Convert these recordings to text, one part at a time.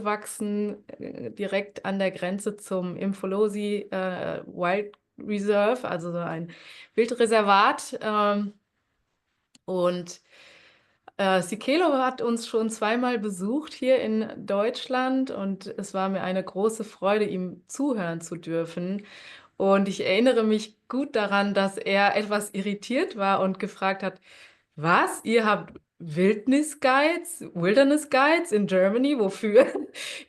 aufgewachsen, direkt an der Grenze zum Imfolosi Wild Reserve, also so ein Wildreservat. Und Sicelo hat uns schon zweimal besucht hier in Deutschland und es war mir eine große Freude, ihm zuhören zu dürfen. Und ich erinnere mich gut daran, dass er etwas irritiert war und gefragt hat, was? Ihr habt Wilderness Guides in Germany? Wofür?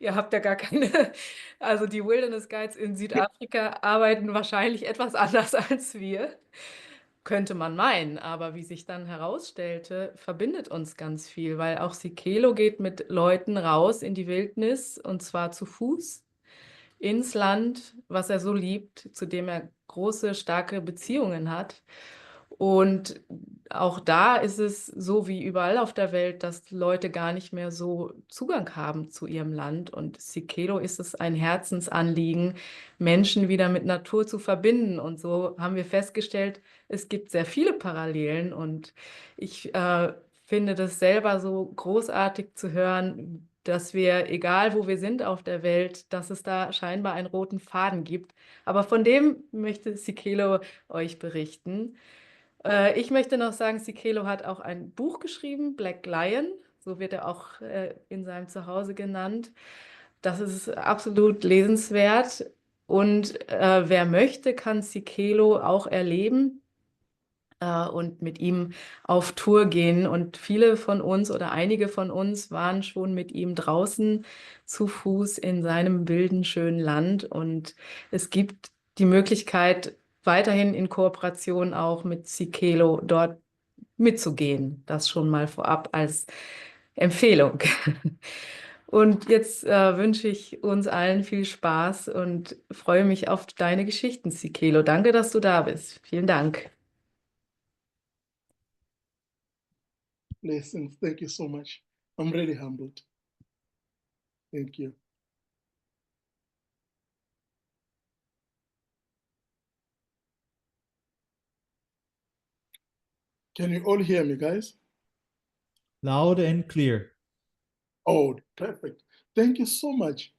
Ihr habt ja gar keine. Also die Wilderness Guides in Südafrika arbeiten wahrscheinlich etwas anders als wir. Könnte man meinen, aber wie sich dann herausstellte, verbindet uns ganz viel, weil auch Sicelo geht mit Leuten raus in die Wildnis und zwar zu Fuß ins Land, was er so liebt, zu dem er große, starke Beziehungen hat. Und auch da ist es so wie überall auf der Welt, dass Leute gar nicht mehr so Zugang haben zu ihrem Land. Und Sicelo ist es ein Herzensanliegen, Menschen wieder mit Natur zu verbinden. Und so haben wir festgestellt, es gibt sehr viele Parallelen. Und ich finde das selber so großartig zu hören, dass wir, egal wo wir sind auf der Welt, dass es da scheinbar einen roten Faden gibt. Aber von dem möchte Sicelo euch berichten. Ich möchte noch sagen, Sicelo hat auch ein Buch geschrieben, Black Lion, so wird er auch in seinem Zuhause genannt. Das ist absolut lesenswert. Und wer möchte, kann Sicelo auch erleben und mit ihm auf Tour gehen. Und viele von uns oder einige von uns waren schon mit ihm draußen zu Fuß in seinem wilden, schönen Land. Und es gibt die Möglichkeit, weiterhin in Kooperation auch mit Sicelo dort mitzugehen. Das schon mal vorab als Empfehlung. Und jetzt wünsche ich uns allen viel Spaß und freue mich auf deine Geschichten, Sicelo. Danke, dass du da bist. Vielen Dank. Blessings. Thank you so much. I'm really humbled. Thank you. Can you all hear me, guys? Loud and clear. Oh, perfect. Thank you so much.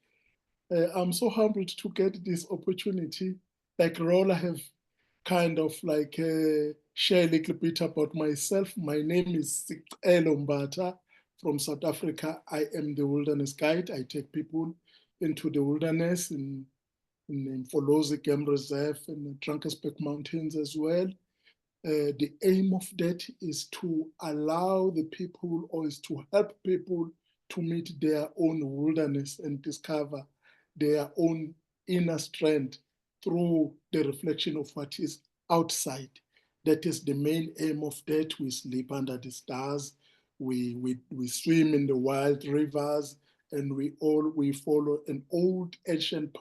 I'm so humbled to get this opportunity. Like Rola have kind of like share a little bit about myself. My name is Sicelo Mbatha from South Africa. I am the wilderness guide. I take people into the wilderness in Mfolozi Game Reserve and the Drakensberg Mountains as well. The aim of that is to allow the people or is to help people to meet their own wilderness and discover their own inner strength through the reflection of what is outside. That is the main aim of that. We sleep under the stars, we swim in the wild rivers, and we follow an old ancient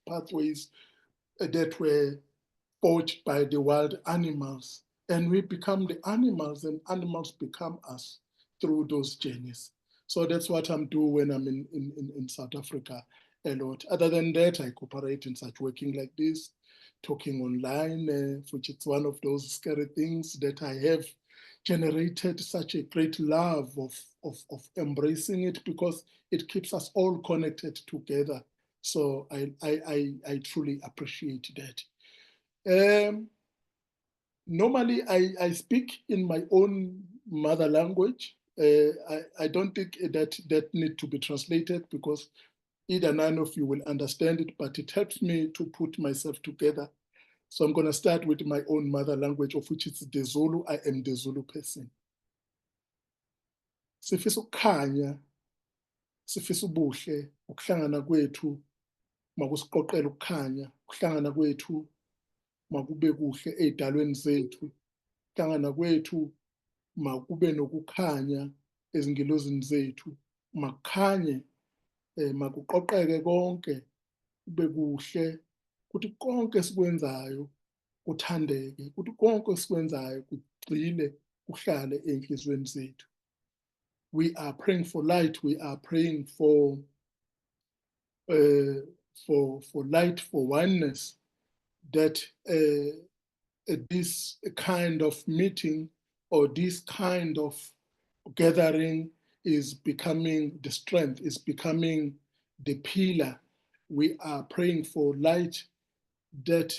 pathways that were forged by the wild animals. And we become the animals and animals become us through those journeys. So that's what I'm doing when I'm in South Africa a lot. Other than that, I cooperate in such working like this, talking online, which is one of those scary things that I have generated such a great love of embracing it because it keeps us all connected together. So I truly appreciate that. Normally, I speak in my own mother language. I don't think that need to be translated because either none of you will understand it, but it helps me to put myself together. So I'm going to start with my own mother language, of which is the Zulu. I am the Zulu person. Sifisa ukukhanya, sifisa ubuhle, ukuhlangana kwethu, makusiqoqela ukukhanya, ukuhlangana kwethu makube kuhle ey'dalweni zethu, ukuhlangana kwethu makube nokukhanya ezingilozini zethu, makukhanye, makuqoqeke konke, kube kuhle, kuthi konke esikwenzayo kuthandeke, kuthi konke esikwenzayo kugxile kuhlale ey'nhliziyweni zethu. We are praying for light. We are praying for light, for oneness. That this kind of meeting or this kind of gathering is becoming the strength, is becoming the pillar. We are praying for light that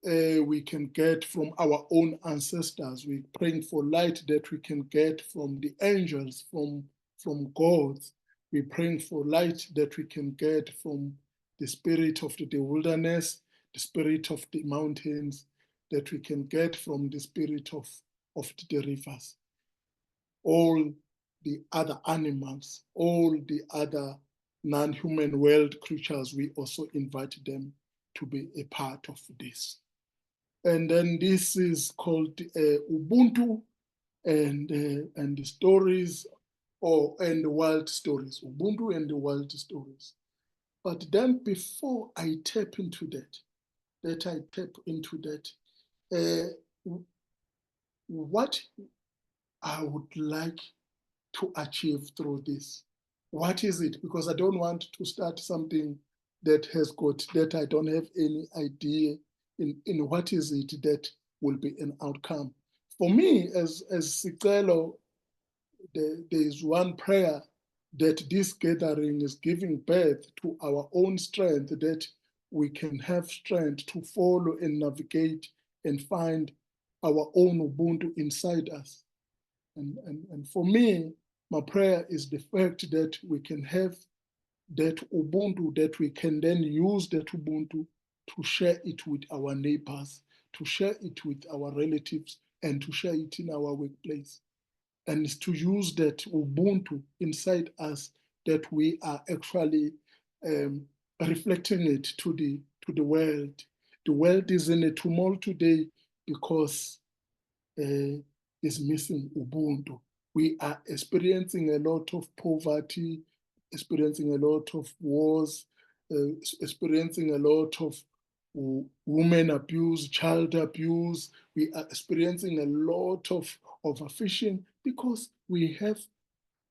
we can get from our own ancestors. We're praying for light that we can get from the angels, from God. We're praying for light that we can get from the spirit of the wilderness, the spirit of the mountains, that we can get from the spirit of the rivers. All the other animals, all the other non-human world creatures, we also invite them to be a part of this. And then this is called Ubuntu and the stories, and the wild stories, Ubuntu and the wild stories. But then before I tap into what I would like to achieve through this. What is it? Because I don't want to start something that I don't have any idea in what is it that will be an outcome. For me, as Sicelo, there is one prayer that this gathering is giving birth to our own strength, that we can have strength to follow and navigate and find our own Ubuntu inside us. And for me, my prayer is the fact that we can have that Ubuntu, that we can then use that Ubuntu to share it with our neighbors, to share it with our relatives, and to share it in our workplace. And to use that Ubuntu inside us, that we are actually reflecting it to the world. The world is in a tumult today because it's missing Ubuntu. We are experiencing a lot of poverty, experiencing a lot of wars, experiencing a lot of women abuse, child abuse. We are experiencing a lot of overfishing because we have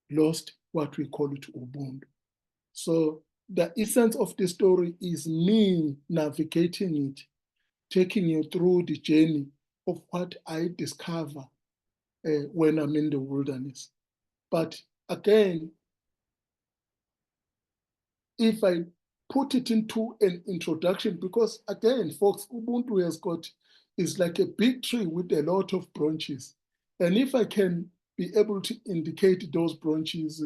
lost what we call it Ubuntu. So the essence of the story is me navigating it, taking you through the journey of what I discover when I'm in the wilderness. But again, if I put it into an introduction, because again, folks, Ubuntu is like a big tree with a lot of branches. And if I can be able to indicate those branches,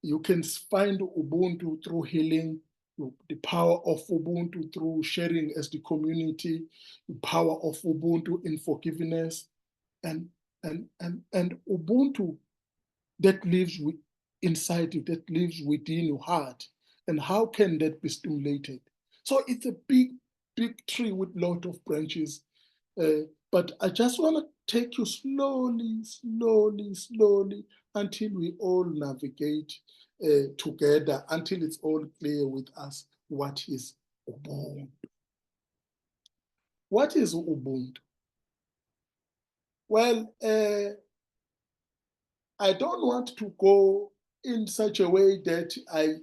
you can find Ubuntu through healing, the power of Ubuntu through sharing as the community, the power of Ubuntu in forgiveness, and Ubuntu that lives inside you, that lives within your heart. And how can that be stimulated? So it's a big, big tree with a lot of branches. But I just want to take you slowly, slowly, slowly until we all navigate together, until it's all clear with us what is Ubuntu. What is Ubuntu? Well, I don't want to go in such a way that I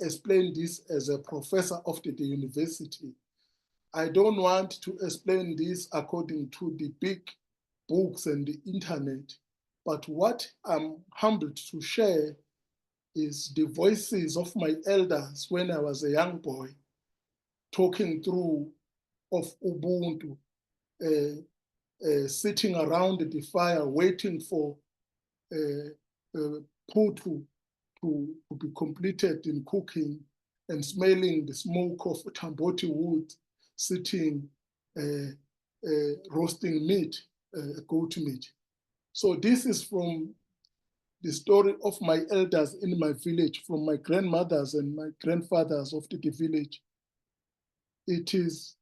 explain this as a professor of the university. I don't want to explain this according to the big books and the internet. But what I'm humbled to share is the voices of my elders when I was a young boy, talking through of Ubuntu, sitting around the fire, waiting for putu to be completed in cooking, and smelling the smoke of tamboti wood, sitting roasting meat, goat meat. So this is from the story of my elders in my village, from my grandmothers and my grandfathers of the village. It is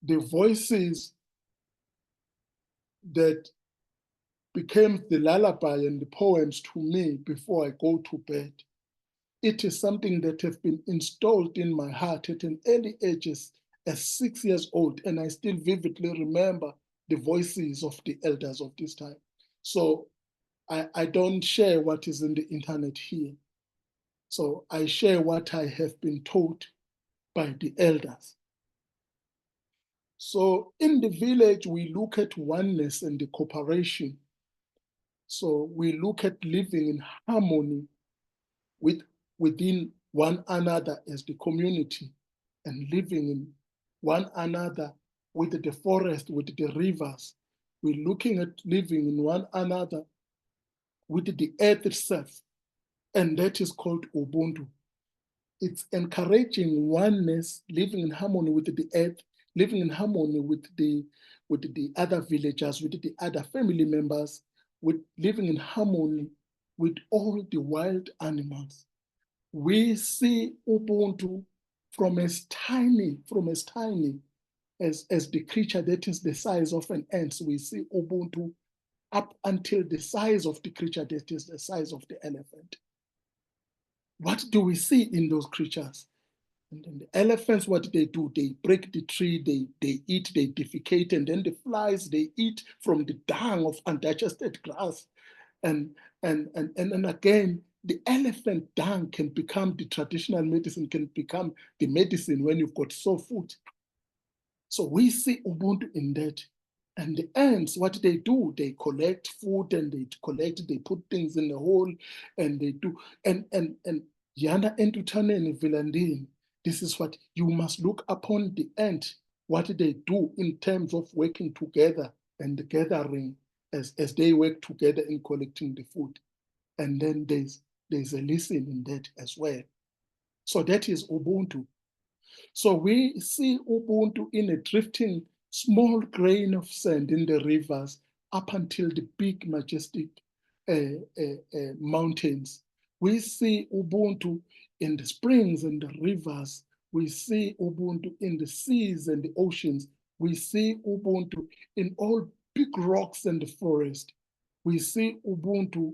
the voices that became the lullaby and the poems to me before I go to bed. It is something that has been installed in my heart at an early age as 6 years old, and I still vividly remember the voices of the elders of this time. So I don't share what is in the internet here. So I share what I have been taught by the elders. So in the village, we look at oneness and the cooperation. So we look at living in harmony with within one another as the community and living in one another with the forest, with the rivers. We're looking at living in one another with the earth itself, and that is called Ubuntu. It's encouraging oneness, living in harmony with the earth, living in harmony with the other villagers, with the other family members, with living in harmony with all the wild animals. We see Ubuntu from as tiny as the creature that is the size of an ant. So we see Ubuntu up until the size of the creature that is the size of the elephant. What do we see in those creatures? And then the elephants, what they do, they break the tree, they eat, they defecate, and then the flies, they eat from the dung of undigested grass. And again, the elephant dung can become the traditional medicine, can become the medicine when you've got sore foot. So we see Ubuntu in that. And the ants, what they do, they collect food and they put things in the hole, and they do. And Yana Entutaneni Vilandin, this is what you must look upon the ant, what they do in terms of working together and gathering as they work together in collecting the food. And then there's a lesson in that as well. So that is Ubuntu. So we see Ubuntu in a drifting small grain of sand in the rivers up until the big majestic mountains. We see Ubuntu in the springs and the rivers. We see Ubuntu in the seas and the oceans. We see Ubuntu in all big rocks and the forest. We see Ubuntu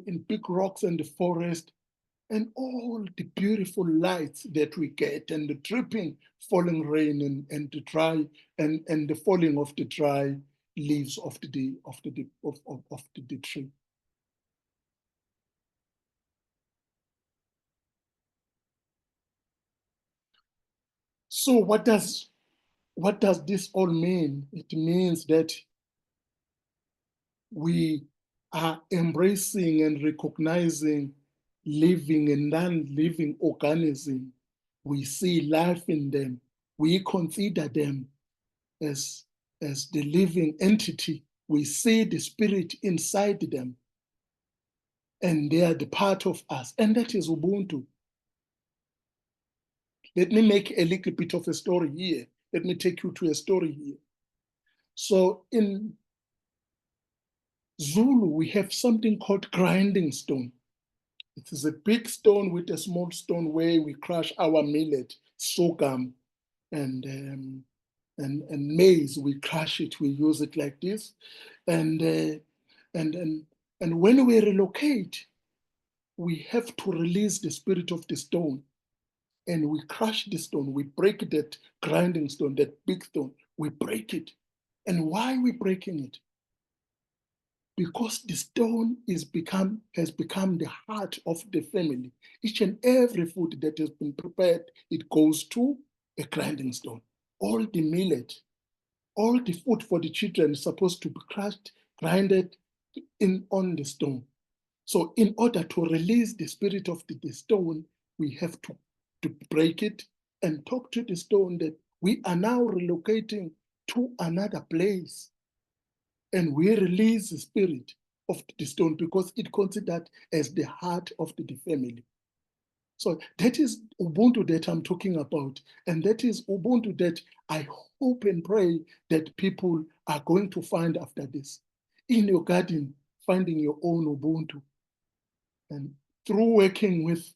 in big rocks and the forest, and all the beautiful lights that we get, and the dripping falling rain, and the dry and the falling of the dry leaves of the tree. So what does this all mean? It means that we are embracing and recognizing living and non-living organism. We see life in them. We consider them as the living entity. We see the spirit inside them, and they are the part of us, and that is Ubuntu. Let me make a little bit of a story here. Let me take you to a story here. So in Zulu, we have something called grinding stone. It is a big stone with a small stone where we crush our millet, sorghum, and maize. We crush it. We use it like this, and when we relocate, we have to release the spirit of the stone, and we crush the stone. We break that grinding stone, that big stone. We break it, and why are we breaking it? Because the stone has become the heart of the family. Each and every food that has been prepared, it goes to a grinding stone. All the millet, all the food for the children is supposed to be crushed, grinded on the stone. So in order to release the spirit of the stone, we have to break it and talk to the stone that we are now relocating to another place. And we release the spirit of the stone because it's considered as the heart of the family. So that is Ubuntu that I'm talking about. And that is Ubuntu that I hope and pray that people are going to find after this. In your garden, finding your own Ubuntu. And through working with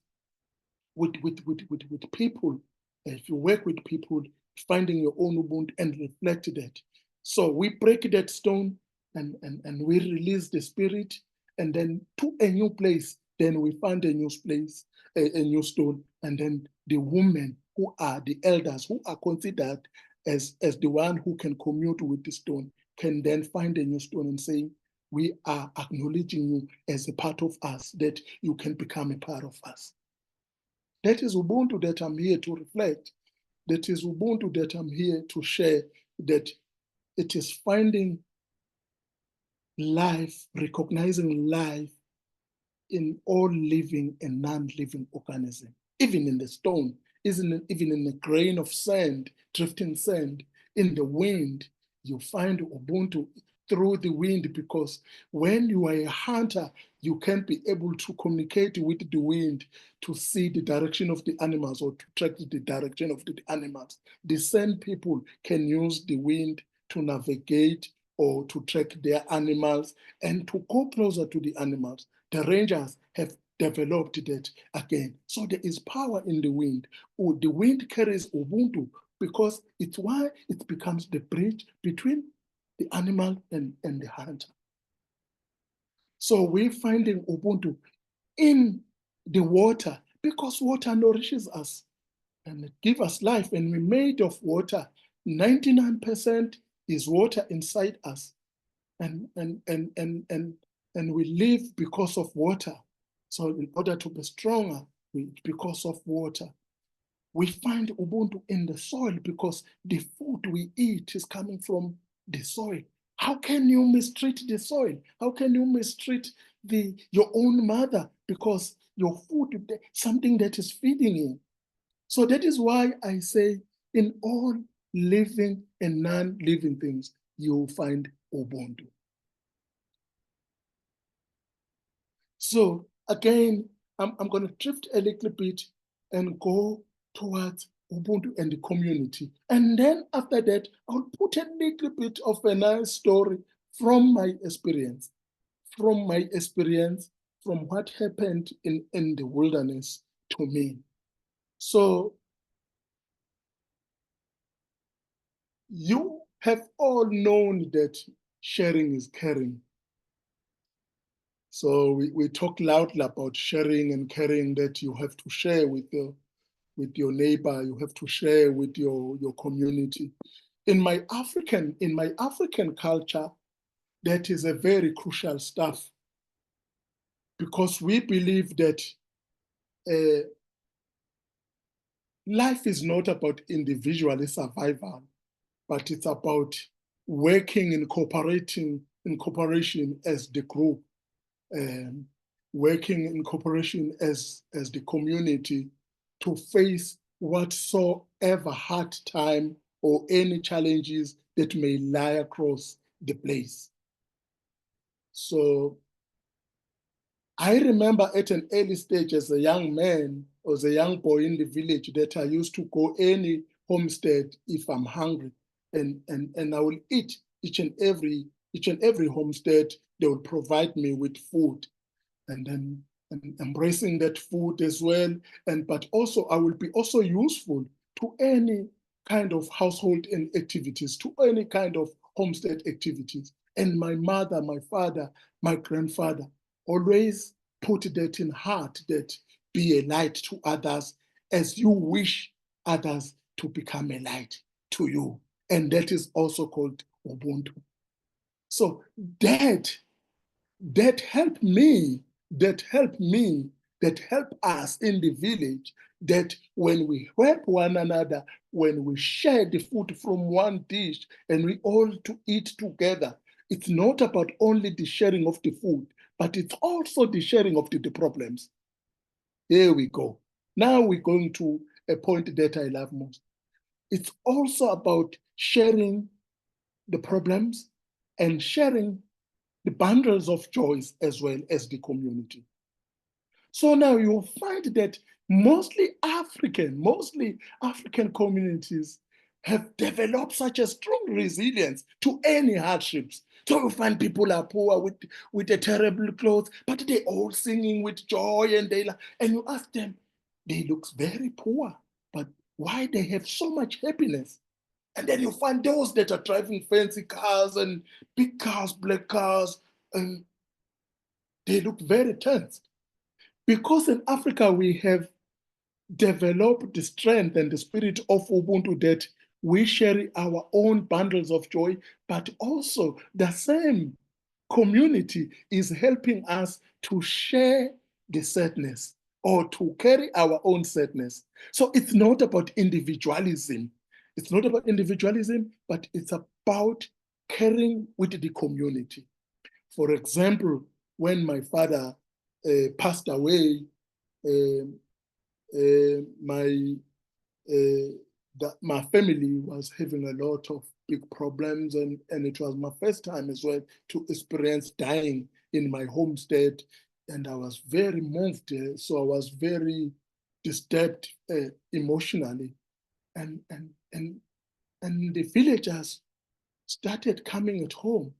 people, if you work with people, finding your own Ubuntu and reflect that. So we break that stone, and we release the spirit, and then to a new place, then we find a new place, a new stone, and then the women who are the elders, who are considered as the one who can commute with the stone, can then find a new stone and say, we are acknowledging you as a part of us, that you can become a part of us. That is Ubuntu that I'm here to reflect. That is Ubuntu that I'm here to share, that it is finding life, recognizing life in all living and non-living organisms, even in the stone, even in a grain of sand, drifting sand, in the wind. You find Ubuntu through the wind, because when you are a hunter, you can be able to communicate with the wind to see the direction of the animals or to track the direction of the animals. The same people can use the wind to navigate or to track their animals and to go closer to the animals. The rangers have developed that again. So there is power in the wind. Oh, the wind carries Ubuntu because it's why it becomes the bridge between the animal and the hunter. So we're finding Ubuntu in the water because water nourishes us and it gives us life, and we're made of water. 99% is water inside us, and we live because of water. So in order to be stronger, because of water. We find Ubuntu in the soil because the food we eat is coming from the soil. How can you mistreat the soil? How can you mistreat your own mother? Because your food, something that is feeding you. So that is why I say in all living and non-living things, you'll find Ubuntu. So again, I'm going to drift a little bit and go towards Ubuntu and the community. And then after that, I'll put a little bit of a nice story from my experience, from what happened in the wilderness to me. So you have all known that sharing is caring. So we talk loudly about sharing and caring, that you have to share with your neighbor, you have to share with your community. In my African culture, that is a very crucial stuff, because we believe that life is not about individual survival, but it's about working in cooperation as the group, working in cooperation as the community to face whatsoever hard time or any challenges that may lie across the place. So I remember at an early stage as a young man, or as a young boy in the village, that I used to go any homestead if I'm hungry, and I will eat each and every homestead. They will provide me with food, and then embracing that food as well. But also I will be also useful to any kind of household and activities, to any kind of homestead activities. And my mother, my father, my grandfather always put that in heart, that be a light to others as you wish others to become a light to you. And that is also called Ubuntu. So that helped me, that helped us in the village, that when we help one another, when we share the food from one dish and we all to eat together, it's not about only the sharing of the food, but it's also the sharing of the problems. Here we go. Now we're going to a point that I love most. It's also about sharing the problems and sharing the bundles of joys as well as the community. So now you'll find that mostly African communities have developed such a strong resilience to any hardships. So you find people are poor with a terrible clothes, but they all singing with joy, and you ask them, they look very poor, but why they have so much happiness? And then you find those that are driving fancy cars and big cars, black cars, and they look very tense. Because in Africa, we have developed the strength and the spirit of Ubuntu, that we share our own bundles of joy, but also the same community is helping us to share the sadness or to carry our own sadness. So it's not about individualism. It's not about individualism, but it's about caring with the community. For example, when my father passed away, my family was having a lot of big problems, and it was my first time as well to experience dying in my homestead, and I was very moved, so I was very disturbed emotionally, and the villagers started coming at home,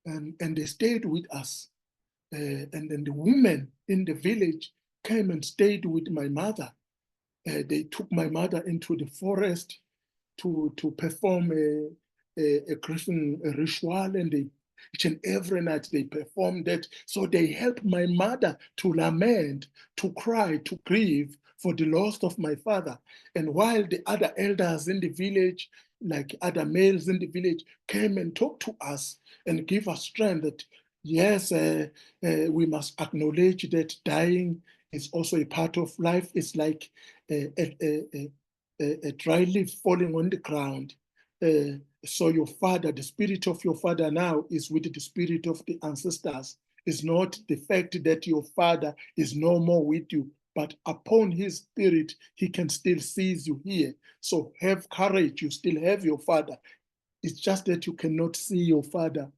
and they stayed with us, and then the women in the village came and stayed with my mother. They took my mother into the forest to perform a Christian ritual, and each and every night they performed that. So they helped my mother to lament, to cry, to grieve for the loss of my father. And while the other elders in the village, like other males in the village, came and talked to us and give us strength that, yes, we must acknowledge that dying is also a part of life. It's like a dry leaf falling on the ground. So your father, the spirit of your father now is with the spirit of the ancestors. It's not the fact that your father is no more with you, but upon his spirit, he can still seize you here. So have courage, you still have your father. It's just that you cannot see your father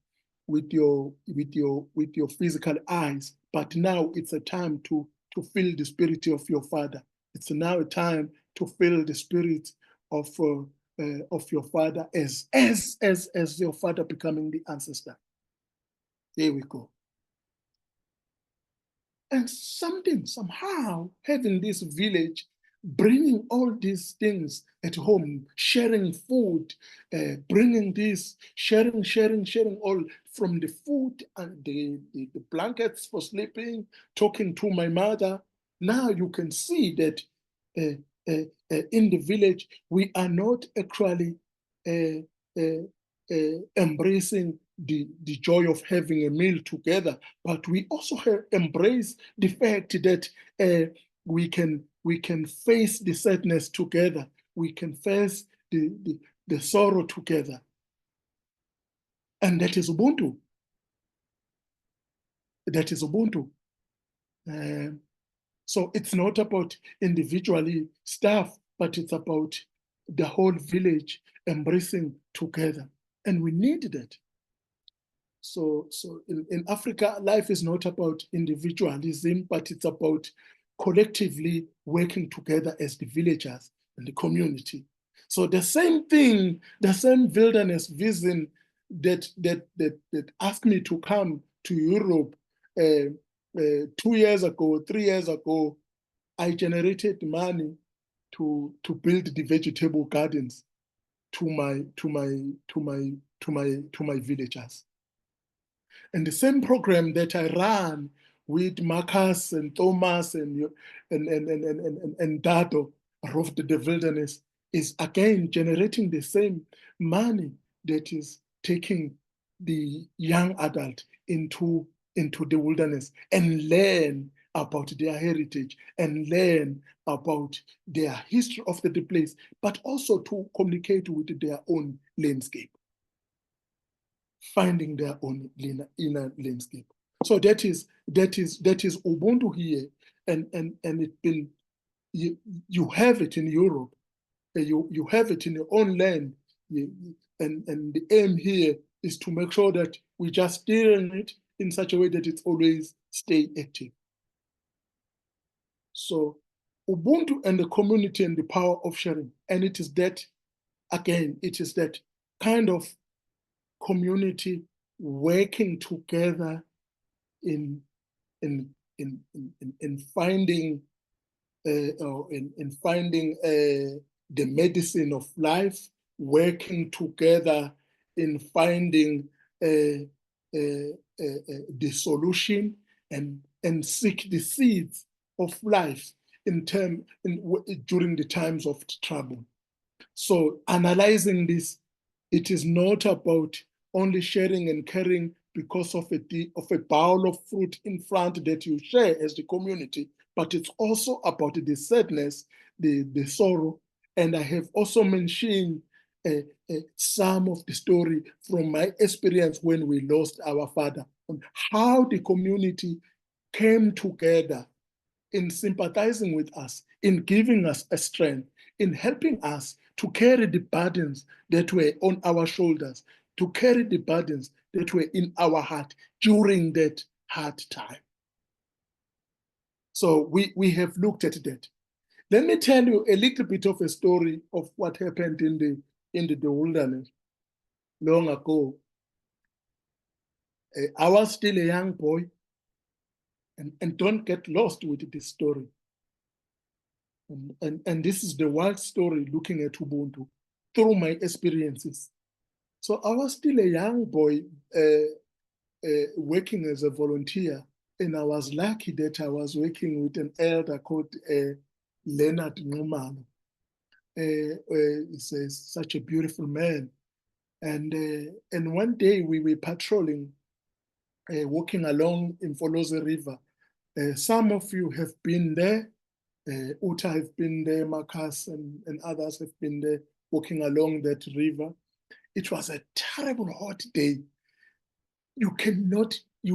with your physical eyes. But now it's a time to feel the spirit of your father. It's now a time to feel the spirit of your father as your father becoming the ancestor. There we go. And somehow, having this village, bringing all these things at home, sharing food, bringing this, sharing all from the food and the blankets for sleeping, talking to my mother. Now you can see that in the village, we are not actually embracing the joy of having a meal together, but we also embrace the fact that we can face the sadness together. We can face the sorrow together. And that is Ubuntu. That is Ubuntu. So it's not about individually stuff, but it's about the whole village embracing together. And we need that. So in Africa, life is not about individualism, but it's about collectively working together as the villagers and the community. So the same thing, the same wilderness vision that asked me to come to Europe 2 years ago, 3 years ago, I generated money to build the vegetable gardens to my villagers. And the same program that I ran with Marcus and Thomas and Dado, Roof the Wilderness, is again generating the same money that is taking the young adult into the wilderness and learn about their heritage and learn about their history of the place, but also to communicate with their own landscape, finding their own inner landscape. So that is Ubuntu here, and it's been, you have it in Europe, you have it in your own land, and the aim here is to make sure that we just steer it in such a way that it's always stay active. So Ubuntu and the community and the power of sharing, and it is that, again, it is that kind of community working together in finding the medicine of life, working together in finding the solution and seek the seeds of life during the times of trouble. So analyzing this, it is not about only sharing and caring because of a bowl of fruit in front that you share as the community, but it's also about the sadness, the sorrow. And I have also mentioned some of the story from my experience when we lost our father, and how the community came together in sympathizing with us, in giving us a strength, in helping us to carry the burdens that were on our shoulders, to carry the burdens that were in our heart during that hard time. So we have looked at that. Let me tell you a little bit of a story of what happened in the wilderness long ago. I was still a young boy, and don't get lost with this story. And this is the wild story looking at Ubuntu through my experiences. So I was still a young boy working as a volunteer, and I was lucky that I was working with an elder called Leonard Ngumalo. He's such a beautiful man. And one day we were patrolling, walking along in Mfolozi River. Some of you have been there. Uta have been there, Marcus and others have been there walking along that river. It was a terrible hot day. You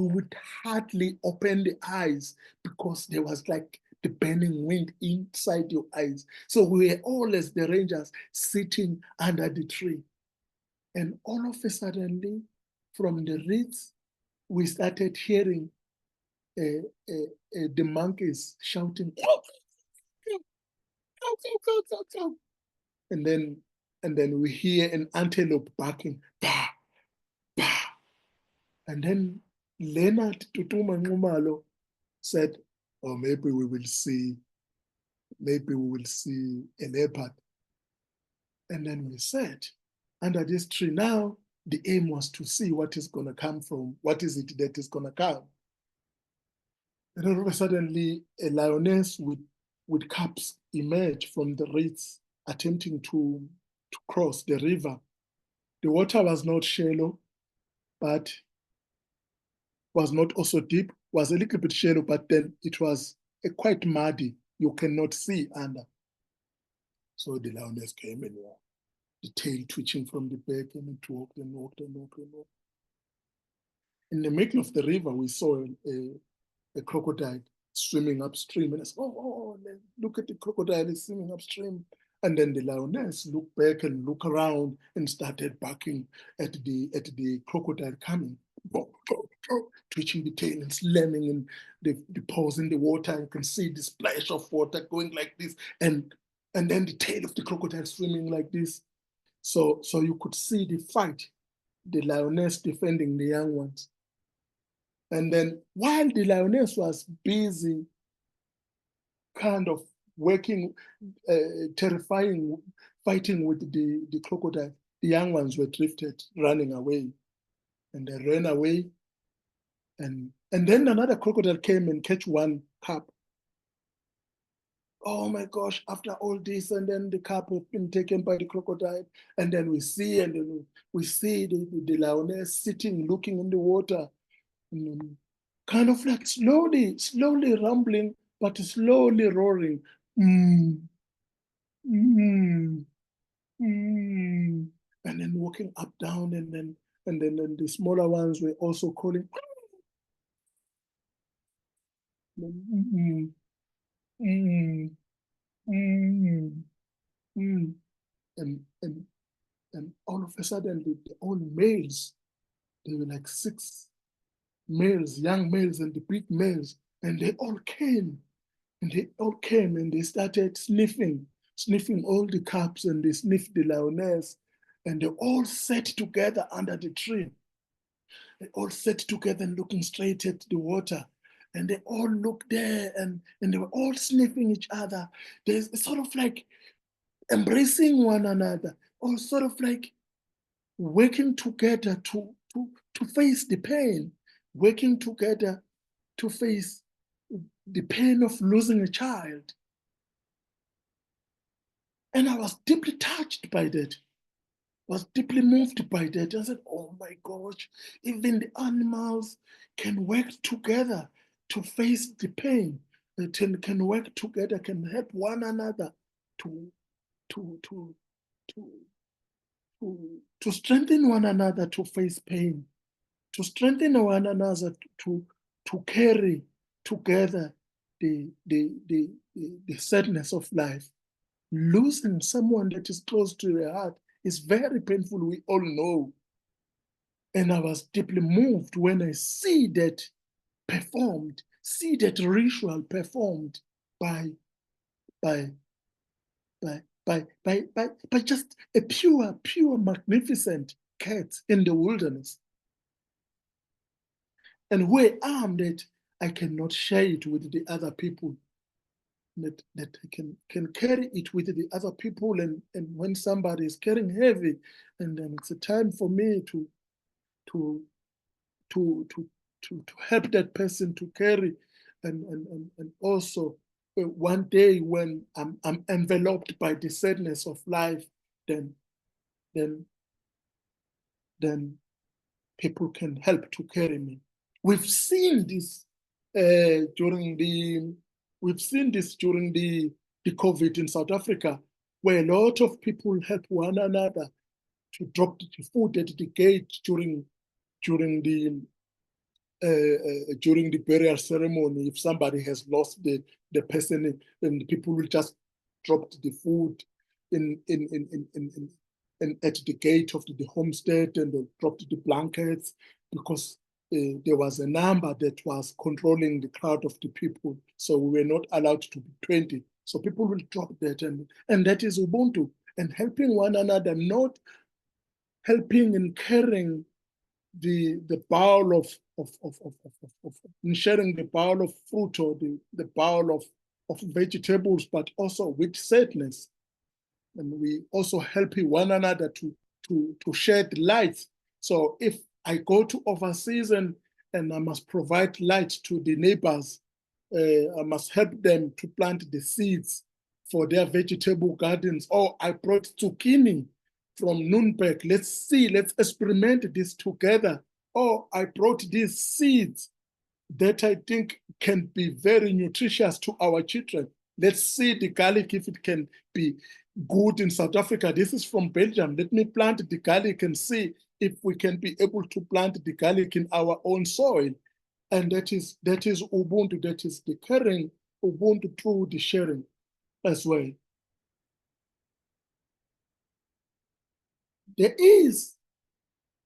would hardly open the eyes because there was like the burning wind inside your eyes. So we were all as the rangers sitting under the tree. And all of a sudden, from the reeds, we started hearing the monkeys shouting, and then we hear an antelope barking, bah, bah. And then Leonard Tutuma Ngumalo said, oh, maybe we will see a leopard. And then we said, under this tree now, the aim was to see what is going to come from, what is it that is going to come. And all of a sudden, a lioness with cubs emerged from the reeds, attempting to cross the river. The water was not shallow, but was not also deep, was a little bit shallow, but then it was quite muddy. You cannot see under. So the lioness came and walked, the tail twitching from the back, and it walked and walked and walked and walked. In the middle of the river, we saw a crocodile swimming upstream, and I said, oh, look at the crocodile is swimming upstream. And then the lioness looked back and looked around and started barking at the crocodile coming, twitching the tail and slamming in the paws in the water. You can see the splash of water going like this, and then the tail of the crocodile swimming like this. So you could see the fight, the lioness defending the young ones. And then while the lioness was busy kind of working, terrifying, fighting with the crocodile, the young ones were drifted, running away. And they ran away. And then another crocodile came and catch one cub. Oh my gosh, after all this, and then the cub has been taken by the crocodile. And then we see the lioness sitting, looking in the water, kind of like slowly rumbling, but slowly roaring. And then walking up, down, and then the smaller ones were also calling. And all of a sudden, the old males, they were like 6 males, young males, and the big males, and they all came, and they started sniffing all the cubs, and they sniffed the lioness, and they all sat together under the tree. They all sat together and looking straight at the water, and they all looked there, and they were all sniffing each other. There's sort of like embracing one another, or sort of like working together to face the pain, working together to face the pain of losing a child. And I was deeply touched by that, was deeply moved by that. I said, oh my gosh, even the animals can work together to face the pain, can work together, can help one another to strengthen one another to face pain, to strengthen one another to carry together the sadness of life. Losing someone that is close to your heart is very painful, we all know. And I was deeply moved when I see that performed, see that ritual performed by just a pure, magnificent cat in the wilderness. And where I am, that I cannot share it with the other people, that I can carry it with the other people, and when somebody is carrying heavy, and then it's a time for me to help that person to carry, and also one day when I'm enveloped by the sadness of life, then people can help to carry me. We've seen this during the COVID in South Africa, where a lot of people help one another to drop the food at the gate during the burial ceremony. If somebody has lost the person, and the people will just drop the food in at the gate of the homestead, and they'll drop the blankets, because there was a number that was controlling the crowd of the people. So we were not allowed to be 20. So people will drop that, and that is Ubuntu, and helping one another, not helping and carrying the bowl of sharing the bowl of fruit, or the bowl of vegetables, but also with sadness. And we also help one another to shed light. So if I go to overseas and I must provide light to the neighbors, I must help them to plant the seeds for their vegetable gardens. Or I brought zucchini from Nuremberg. Let's experiment this together. Or I brought these seeds that I think can be very nutritious to our children. Let's see the garlic, if it can be good in South Africa. This is from Belgium. Let me plant the garlic and see if we can be able to plant the garlic in our own soil. And that is Ubuntu, that is the caring Ubuntu through the sharing as well. There is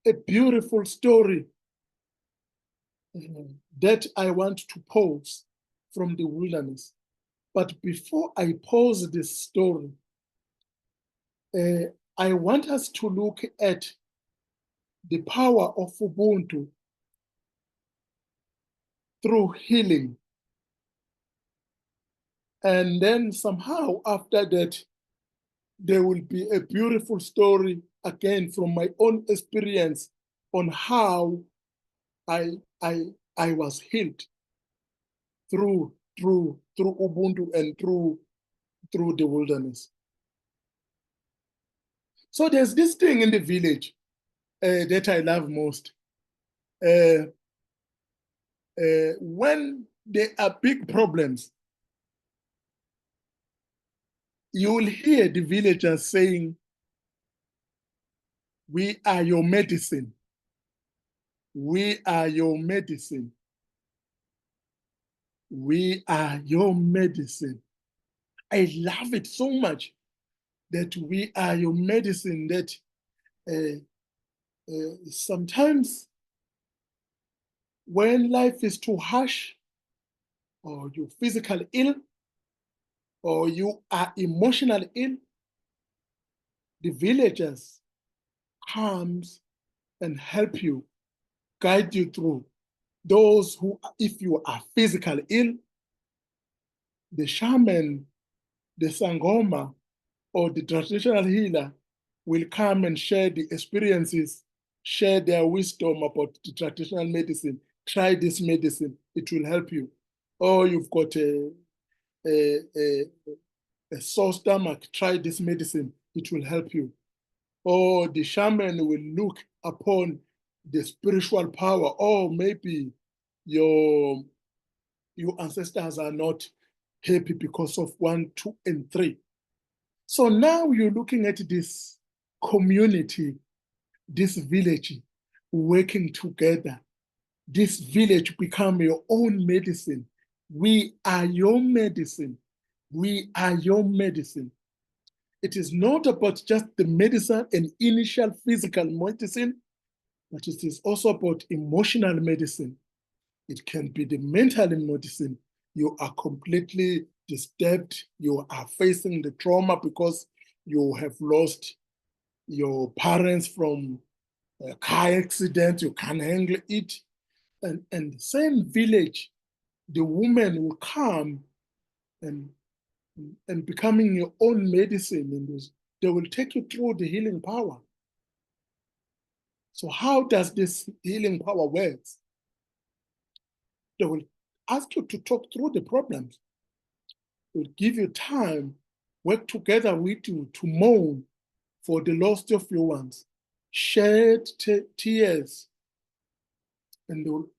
a beautiful story that I want to pose from the wilderness. But before I pose this story, I want us to look at the power of Ubuntu through healing. And then somehow after that, there will be a beautiful story again from my own experience on how I was healed through Ubuntu and through the wilderness. So there's this thing in the village that I love most. When there are big problems, you will hear the villagers saying, "We are your medicine. We are your medicine. We are your medicine." I love it so much, that we are your medicine, that sometimes when life is too harsh, or you're physically ill, or you are emotionally ill, the villagers comes and help you, guide you through. Those who, if you are physically ill, the shaman, the sangoma, or the traditional healer will come and share the experiences, share their wisdom about the traditional medicine. Try this medicine, it will help you. Or you've got a sore stomach, try this medicine, it will help you. Or the shaman will look upon the spiritual power, or maybe your ancestors are not happy because of 1, 2, and 3. So now you're looking at this community, this village working together. This village become your own medicine. We are your medicine. We are your medicine. It is not about just the medicine and initial physical medicine, but it is also about emotional medicine. It can be the mental medicine. You are completely disturbed. You are facing the trauma because you have lost your parents from a car accident. You can't handle it. And the same village, the woman will come and becoming your own medicine. And they will take you through the healing power. So how does this healing power work? They will ask you to talk through the problems. They will give you time, work together with you to mourn for the loss of your ones, shed tears, and they will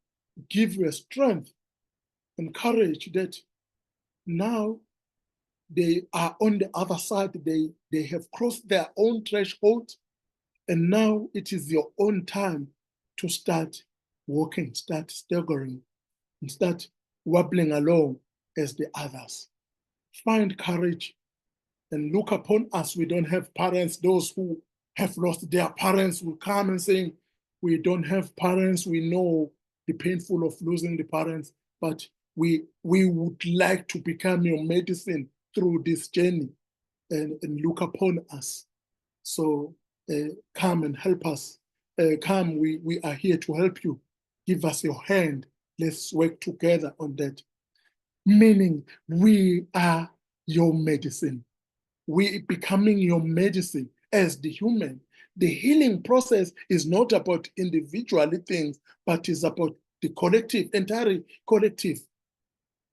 give you a strength and courage that now they are on the other side. They have crossed their own threshold, and now it is your own time to start walking, start staggering, and start wobbling along as the others. Find courage and look upon us. We don't have parents. Those who have lost their parents will come and say, we don't have parents. We know the painful of losing the parents, but we would like to become your medicine through this journey, and look upon us. So come and help us. Come, we are here to help you. Give us your hand. Let's work together on that. Meaning, we are your medicine. We becoming your medicine as the human. The healing process is not about individual things, but is about the collective, entire collective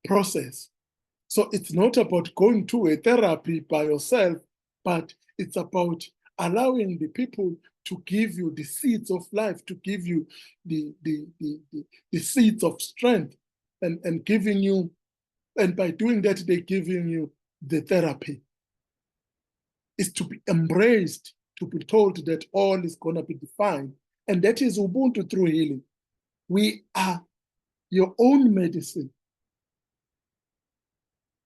process. So it's not about going to a therapy by yourself, but it's about allowing the people to give you the seeds of life, to give you the seeds of strength, and giving you, and by doing that, they're giving you the therapy. Is to be embraced, to be told that all is going to be defined. And that is Ubuntu through healing. We are your own medicine.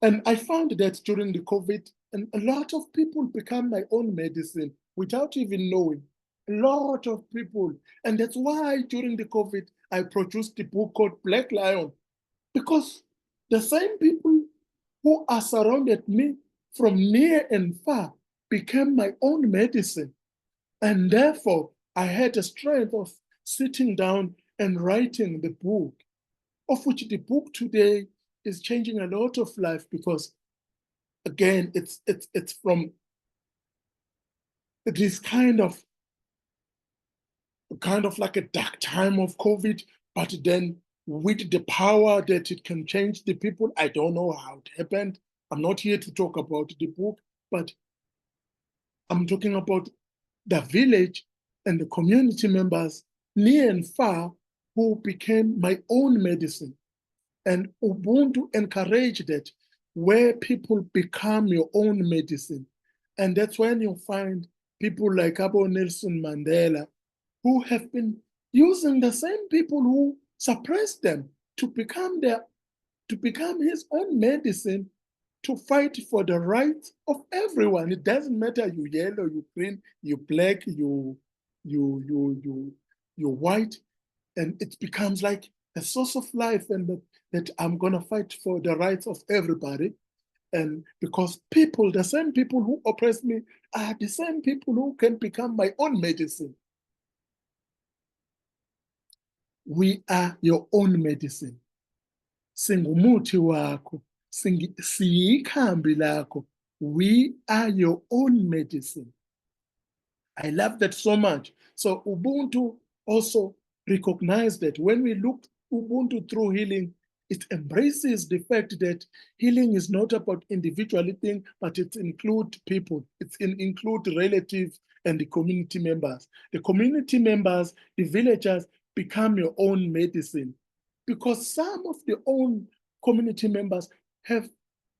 And I found that during the COVID, and a lot of people become my own medicine without even knowing. A lot of people. And that's why during the COVID, I produced the book called Black Lion, because the same people who are surrounded me from near and far became my own medicine. And therefore, I had the strength of sitting down and writing the book, of which the book today is changing a lot of life, because again, it's from this kind of like a dark time of COVID, but then with the power that it can change the people. I don't know how it happened. I'm not here to talk about the book, but I'm talking about the village and the community members near and far who became my own medicine. And Ubuntu encouraged that, where people become your own medicine. And that's when you find people like Abo Nelson Mandela, who have been using the same people who suppressed them to become his own medicine, to fight for the rights of everyone. It doesn't matter you yellow, you green, you black, you white, and it becomes like a source of life, and that I'm gonna fight for the rights of everybody. And because people, the same people who oppress me, are the same people who can become my own medicine. We are your own medicine. Singumuthi wako, siyikhambi lakho. We are your own medicine. I love that so much. So Ubuntu also recognized that when we look Ubuntu through healing, it embraces the fact that healing is not about individual thing, but it includes people. It includes relatives and the community members. The community members, the villagers, become your own medicine, because some of the own community members have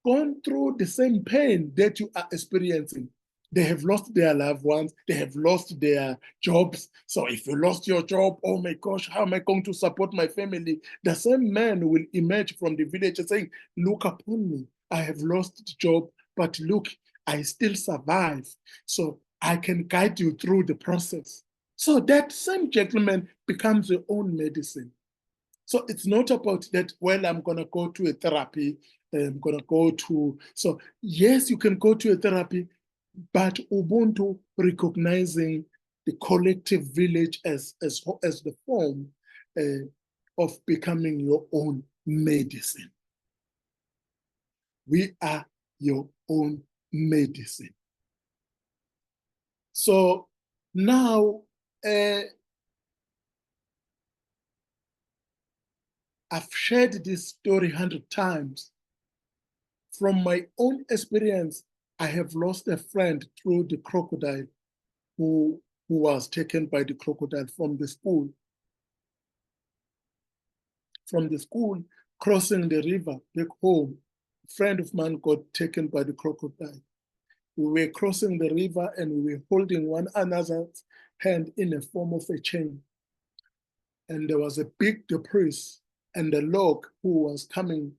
gone through the same pain that you are experiencing. They have lost their loved ones. They have lost their jobs. So if you lost your job, oh my gosh, how am I going to support my family? The same man will emerge from the village saying, look upon me. I have lost the job, but look, I still survive. So I can guide you through the process. So that same gentleman becomes your own medicine. So it's not about that, well, I'm going to go to a therapy. I'm going to go to, so yes, you can go to a therapy, but Ubuntu recognizing the collective village as the form of becoming your own medicine. We are your own medicine. So now, I've shared this story 100 times. From my own experience, I have lost a friend through the crocodile who was taken by the crocodile from the school. From the school, crossing the river back home, a friend of mine got taken by the crocodile. We were crossing the river and we were holding one another's hand in the form of a chain. And there was a big debris and the log who was coming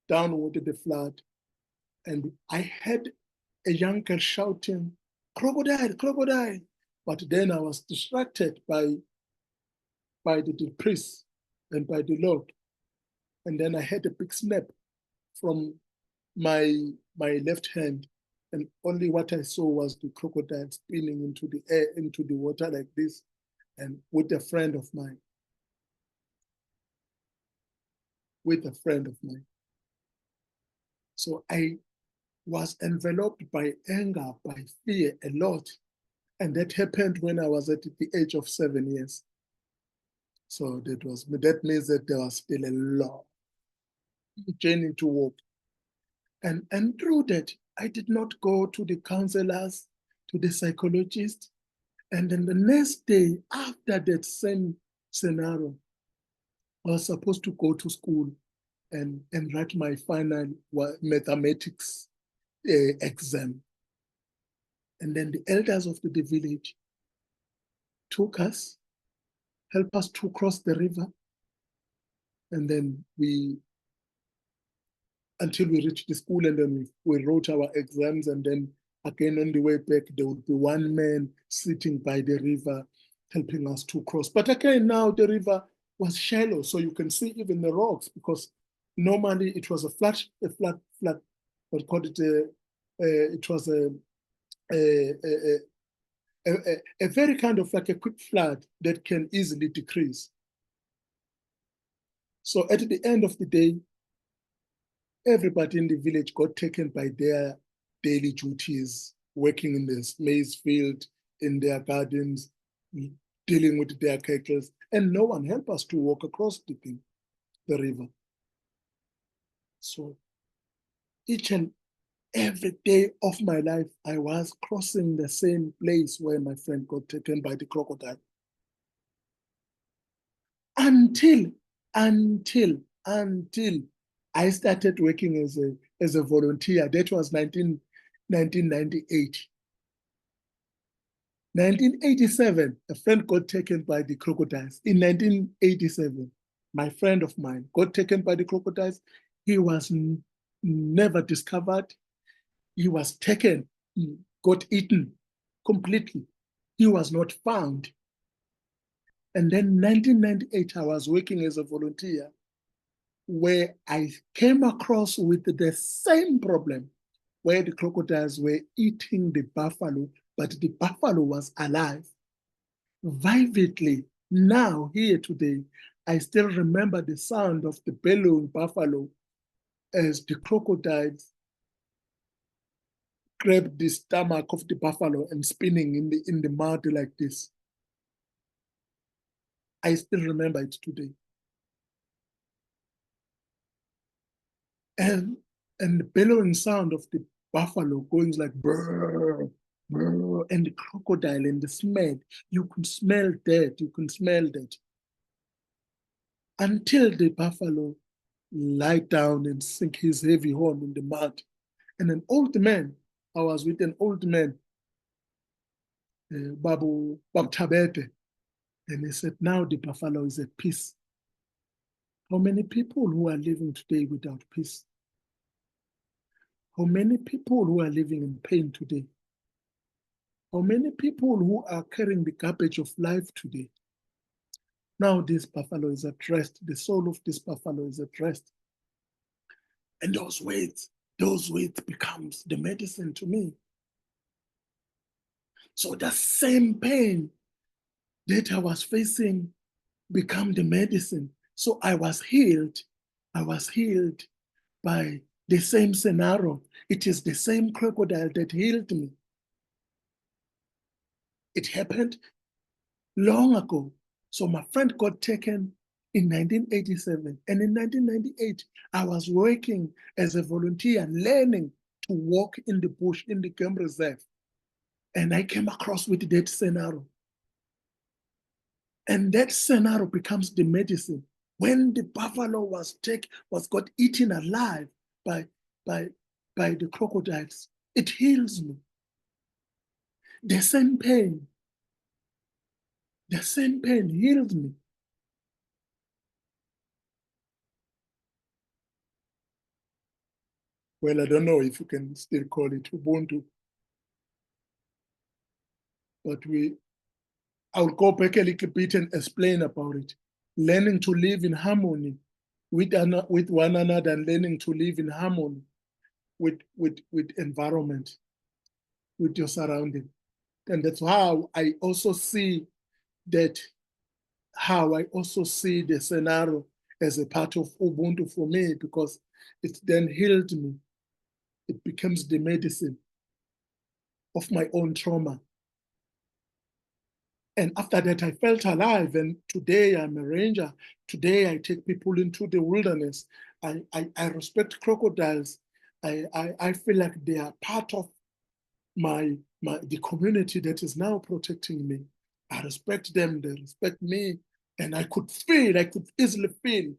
down with the flood. And I heard a young girl shouting, crocodile, crocodile. But then I was distracted by the debris and by the log. And then I had a big snap from my left hand. And only what I saw was the crocodile spinning into the air, into the water like this, and with a friend of mine. So I was enveloped by anger, by fear a lot. And that happened when I was at the age of 7 years. So that means that there was still a long journey to walk. And through that, I did not go to the counselors, to the psychologist. And then the next day, after that same scenario, I was supposed to go to school and write my final mathematics exam. And then the elders of the village took us, helped us to cross the river. And then until we reached the school, and then we wrote our exams. And then again, on the way back, there would be one man sitting by the river, helping us to cross. But again, now the river was shallow, so you can see even the rocks, because normally it was a flat, what called it, it was a very kind of like a quick flood that can easily decrease. So at the end of the day, everybody in the village got taken by their daily duties, working in the maize field, in their gardens, dealing with their cattle, and no one helped us to walk across the river. So each and every day of my life, I was crossing the same place where my friend got taken by the crocodile. Until I started working as a volunteer. That was 1998. 1987, a friend got taken by the crocodiles. In 1987, my friend of mine got taken by the crocodiles. He was never discovered. He was taken, he got eaten completely. He was not found. And then 1998, I was working as a volunteer, where I came across with the same problem, where the crocodiles were eating the buffalo, but the buffalo was alive. Vividly, now, here today, I still remember the sound of the bellowing buffalo as the crocodiles grabbed the stomach of the buffalo and spinning in the mud like this. I still remember it today. And the bellowing sound of the buffalo going like brr, brr, and the crocodile and the smell, you could smell that, until the buffalo lie down and sink his heavy horn in the mud. And an old man, I was with an old man, Babu Tabete, and he said, now the buffalo is at peace. How many people who are living today without peace? How many people who are living in pain today? How many people who are carrying the garbage of life today? Now this buffalo is at rest. The soul of this buffalo is at rest. And those words becomes the medicine to me. So the same pain that I was facing become the medicine. So I was healed. I was healed by the same scenario. It is the same crocodile that healed me. It happened long ago. So my friend got taken in 1987. And in 1998, I was working as a volunteer, learning to walk in the bush in the game reserve. And I came across with that scenario. And that scenario becomes the medicine. When the buffalo got eaten alive by the crocodiles, it heals me. The same pain healed me. Well, I don't know if you can still call it Ubuntu, but I'll go back a little bit and explain about it. Learning to live in harmony with one another and learning to live in harmony with environment, with your surrounding. And that's how I also see the scenario as a part of Ubuntu for me, because it then healed me. It becomes the medicine of my own trauma. And after that, I felt alive. And today I'm a ranger. Today I take people into the wilderness. I respect crocodiles. I feel like they are part of the community that is now protecting me. I respect them, they respect me. And I could easily feel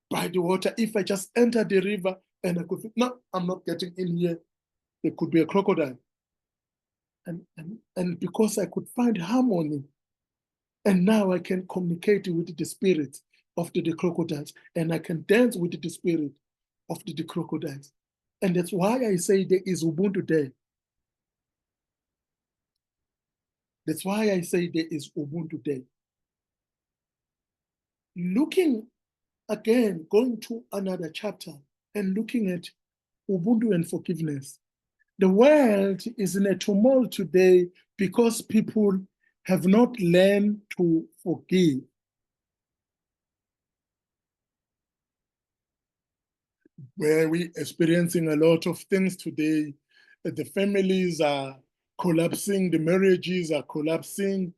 by the water. If I just enter the river and I could feel, no, I'm not getting in here. There could be a crocodile. And because I could find harmony, and now I can communicate with the spirit of the crocodiles, and I can dance with the spirit of the crocodiles. And that's why I say there is Ubuntu there. That's why I say there is Ubuntu there. Looking again, going to another chapter and looking at Ubuntu and forgiveness. The world is in a tumult today because people have not learned to forgive. Where we're experiencing a lot of things today, the families are collapsing, the marriages are collapsing,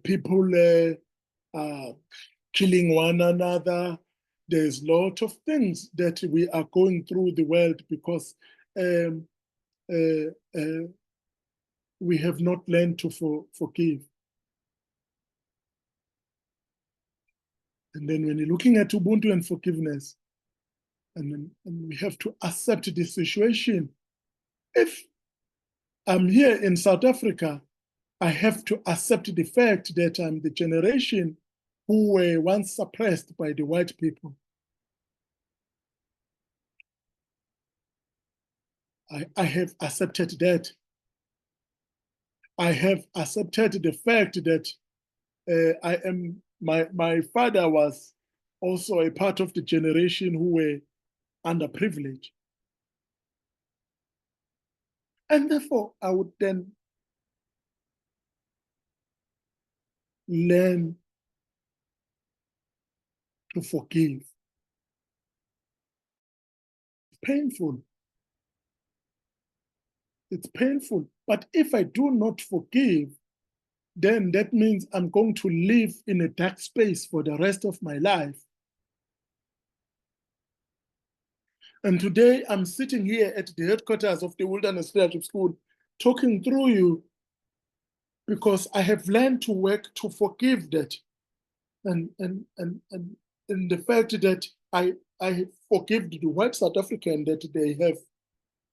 people are killing one another. There's a lot of things that we are going through the world because we have not learned to forgive. And then when you're looking at Ubuntu and forgiveness, and we have to accept this situation. If I'm here in South Africa, I have to accept the fact that I'm the generation who were once suppressed by the white people. I have accepted that. I have accepted the fact that my father was also a part of the generation who were underprivileged. And therefore, I would then learn to forgive. It's painful. It's painful. But if I do not forgive, then that means I'm going to live in a dark space for the rest of my life. And today I'm sitting here at the headquarters of the Wilderness Leadership School talking through you because I have learned to work to forgive that. And the fact that I forgive the white South African that they have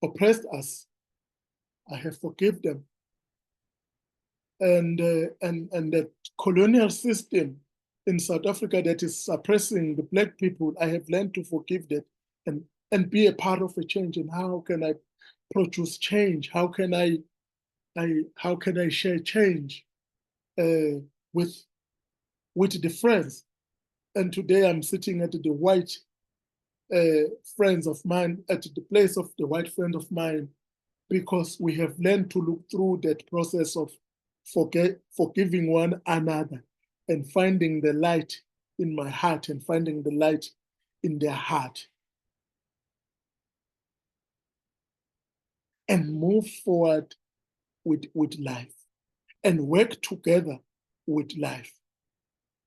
oppressed us. I have forgiven them. and the colonial system in South Africa that is suppressing the Black people, I have learned to forgive that and be a part of a change. And how can I produce change? How can I share change with the friends? And today I'm sitting at the white friends of mine, at the place of the white friend of mine, because we have learned to look through that process of forgiving one another and finding the light in my heart and finding the light in their heart. And move forward with life and work together with life.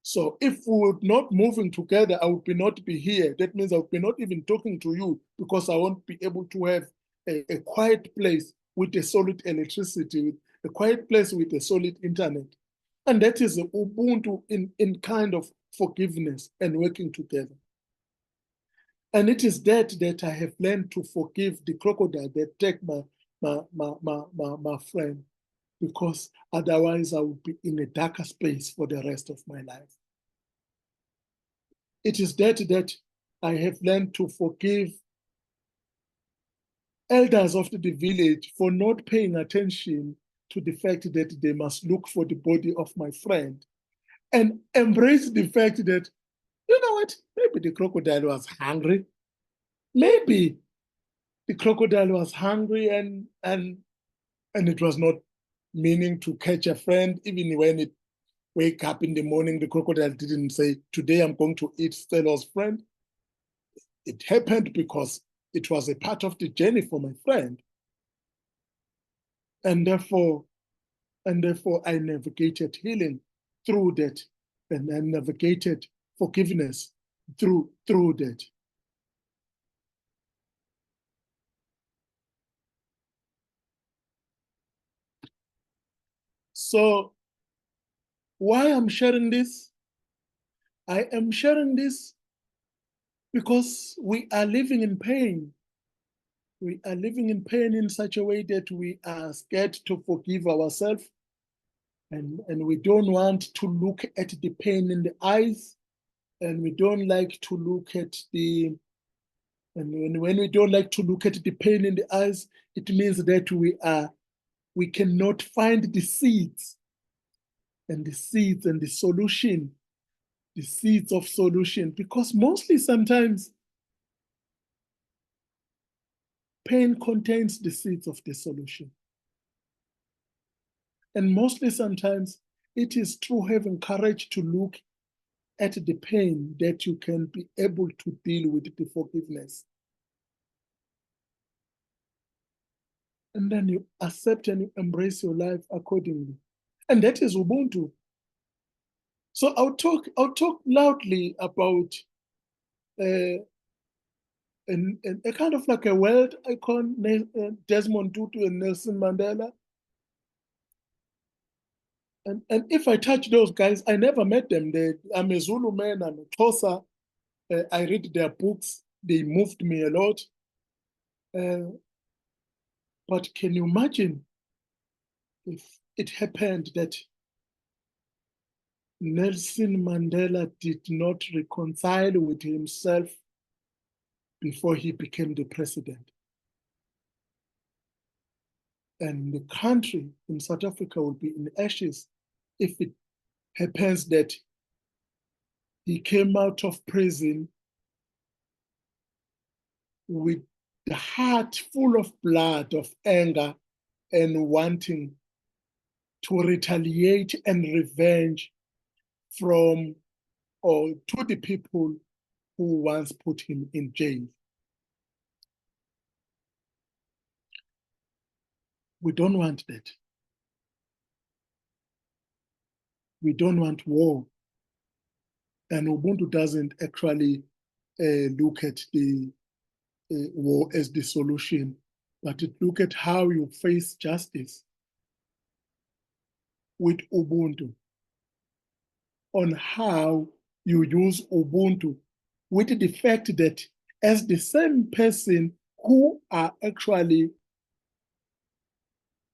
So if we were not moving together, I would not be here. That means I would be not even talking to you, because I won't be able to have a quiet place with a solid electricity, a quiet place with a solid internet. And that is Ubuntu in kind of forgiveness and working together. And it is that I have learned to forgive the crocodile that take my friend, because otherwise I would be in a darker space for the rest of my life. It is that I have learned to forgive elders of the village for not paying attention to the fact that they must look for the body of my friend, and embrace the fact that, you know what, maybe the crocodile was hungry. Maybe the crocodile was hungry and it was not meaning to catch a friend. Even when it wake up in the morning, the crocodile didn't say, today I'm going to eat Stella's friend. It happened because it was a part of the journey for my friend. And therefore I navigated healing through that, and I navigated forgiveness through that. So why I'm sharing this? I am sharing this because we are living in pain. We are living in pain in such a way that we are scared to forgive ourselves. And we don't want to look at the pain in the eyes. And we don't like to look at the, and when we don't like to look at the pain in the eyes, it means that we cannot find the seeds and the solution, the seeds of solution, because mostly sometimes pain contains the seeds of the solution. And mostly sometimes it is through having courage to look at the pain that you can be able to deal with the forgiveness. And then you accept and you embrace your life accordingly. And that is Ubuntu. So I'll talk loudly about a kind of like a world icon, Desmond Tutu and Nelson Mandela. And if I touch those guys, I never met them. I'm a Zulu man, I'm a Xhosa. I read their books. They moved me a lot. But can you imagine if it happened that Nelson Mandela did not reconcile with himself before he became the president? And the country in South Africa will be in ashes if it happens that he came out of prison with the heart full of blood, of anger, and wanting to retaliate and revenge from or to the people who once put him in jail. We don't want that. We don't want war. And Ubuntu doesn't actually look at the war as the solution, but it look at how you face justice with Ubuntu, on how you use Ubuntu with the fact that as the same person who are actually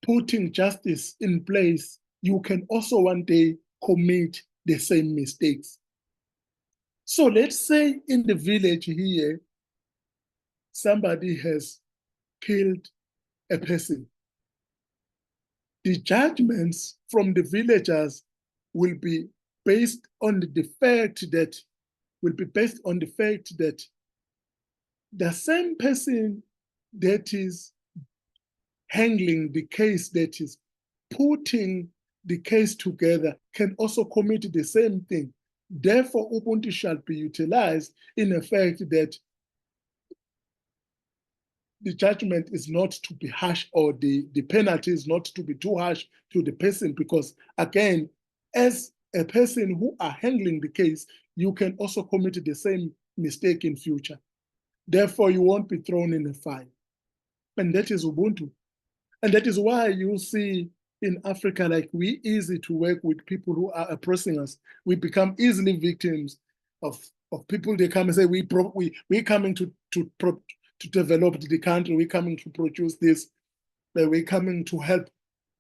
putting justice in place you can also one day commit the same mistakes. So let's say in the village here, somebody has killed a person. The judgments from the villagers will be based on the fact that the same person that is handling the case, that is putting the case together, can also commit the same thing. Therefore, Ubuntu shall be utilized in the fact that the judgment is not to be harsh, or the penalty is not to be too harsh to the person, because again, as a person who are handling the case, you can also commit the same mistake in future. Therefore, you won't be thrown in a fire. And that is Ubuntu. And that is why you see in Africa, like, we easy to work with people who are oppressing us. We become easily victims of people. They come and say, we're coming to develop the country, we're coming to produce this, we're coming to help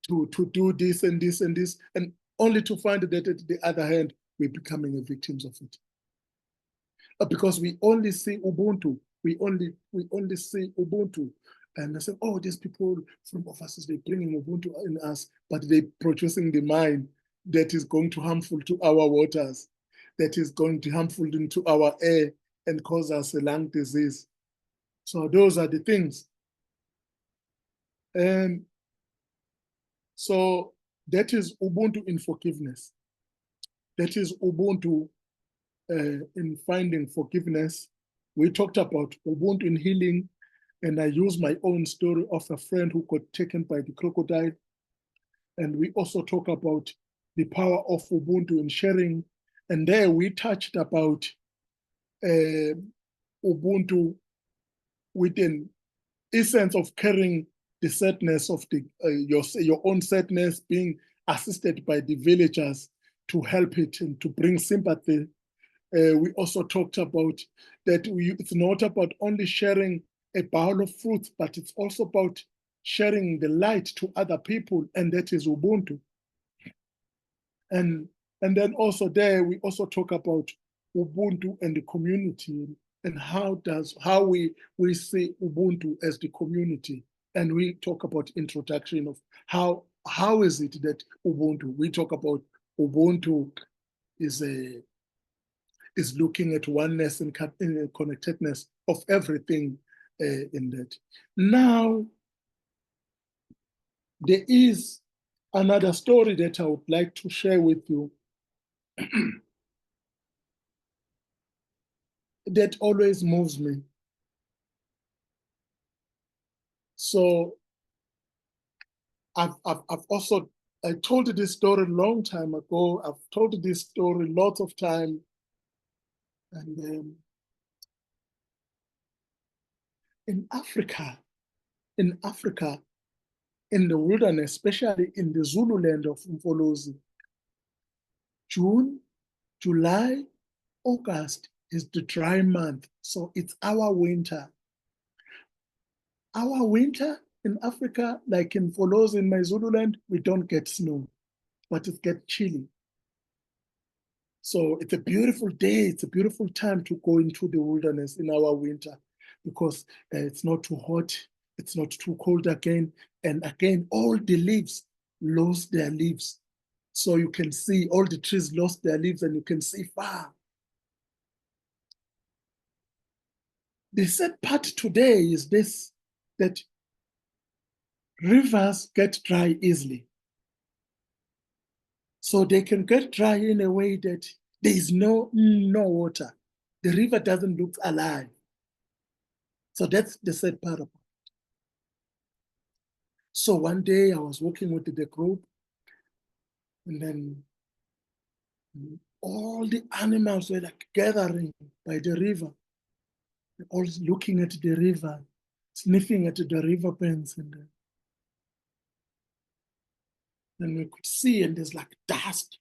to do this and this and this, and only to find that at the other hand, we're becoming victims of it. Because we only see Ubuntu, we only see Ubuntu, and they say, oh, these people from offices, they're bringing Ubuntu in us, but they're producing the mind that is going to harmful to our waters, that is going to harmful into our air and cause us a lung disease. So those are the things. And so that is Ubuntu in forgiveness. That is Ubuntu in finding forgiveness. We talked about Ubuntu in healing, and I used my own story of a friend who got taken by the crocodile. And we also talk about the power of Ubuntu in sharing. And there we touched about Ubuntu with an essence of carrying the sadness of your own sadness, being assisted by the villagers to help it and to bring sympathy. We also talked about that it's not about only sharing a bowl of fruits, but it's also about sharing the light to other people, and that is Ubuntu. And then also there, we also talk about Ubuntu and the community, and how we see Ubuntu as the community. And we talk about introduction of how is it that Ubuntu, we talk about Ubuntu is looking at oneness and connectedness of everything in that. Now, there is another story that I would like to share with you that always moves me. So I told this story a long time ago. I've told this story lots of time. And in Africa, in the wilderness, especially in the Zulu land of Mfolozi, June, July, August is the dry month. So it's our winter. Our winter in Africa, like in Mfolozi in my Zululand, we don't get snow, but it gets chilly. So it's a beautiful day. It's a beautiful time to go into the wilderness in our winter, because it's not too hot. It's not too cold again. And again, all the leaves lost their leaves. So you can see all the trees lost their leaves, and you can see far. The sad part today is this, that rivers get dry easily. So they can get dry in a way that there is no water. The river doesn't look alive. So that's the sad part of it. So one day I was working with the group, and then all the animals were like gathering by the river, all looking at the river, sniffing at the river banks, and then we could see, and there's like dust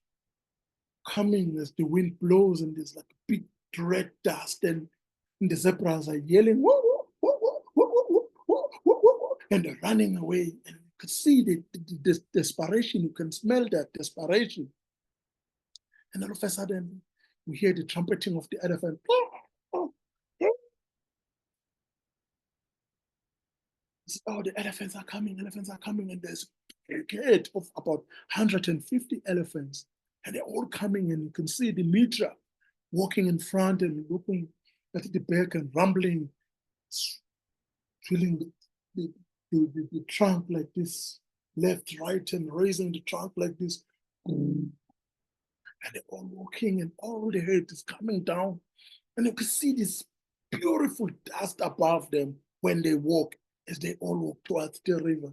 coming as the wind blows, and there's like big red dust, and the zebras are yelling, woo, woo, woo, woo, woo, woo, woo, woo, woo, woo, and they're running away. And we could see the desperation. You can smell that desperation. And all of a sudden, we hear the trumpeting of the elephant. Oh, the elephants are coming, and there's a gate of about 150 elephants, and they're all coming, and you can see the mitra walking in front and looking at the back and rumbling, feeling the trunk like this, left, right, and raising the trunk like this. And they're all walking, and all the head is coming down, and you can see this beautiful dust above them when they walk, as they all walk towards the river.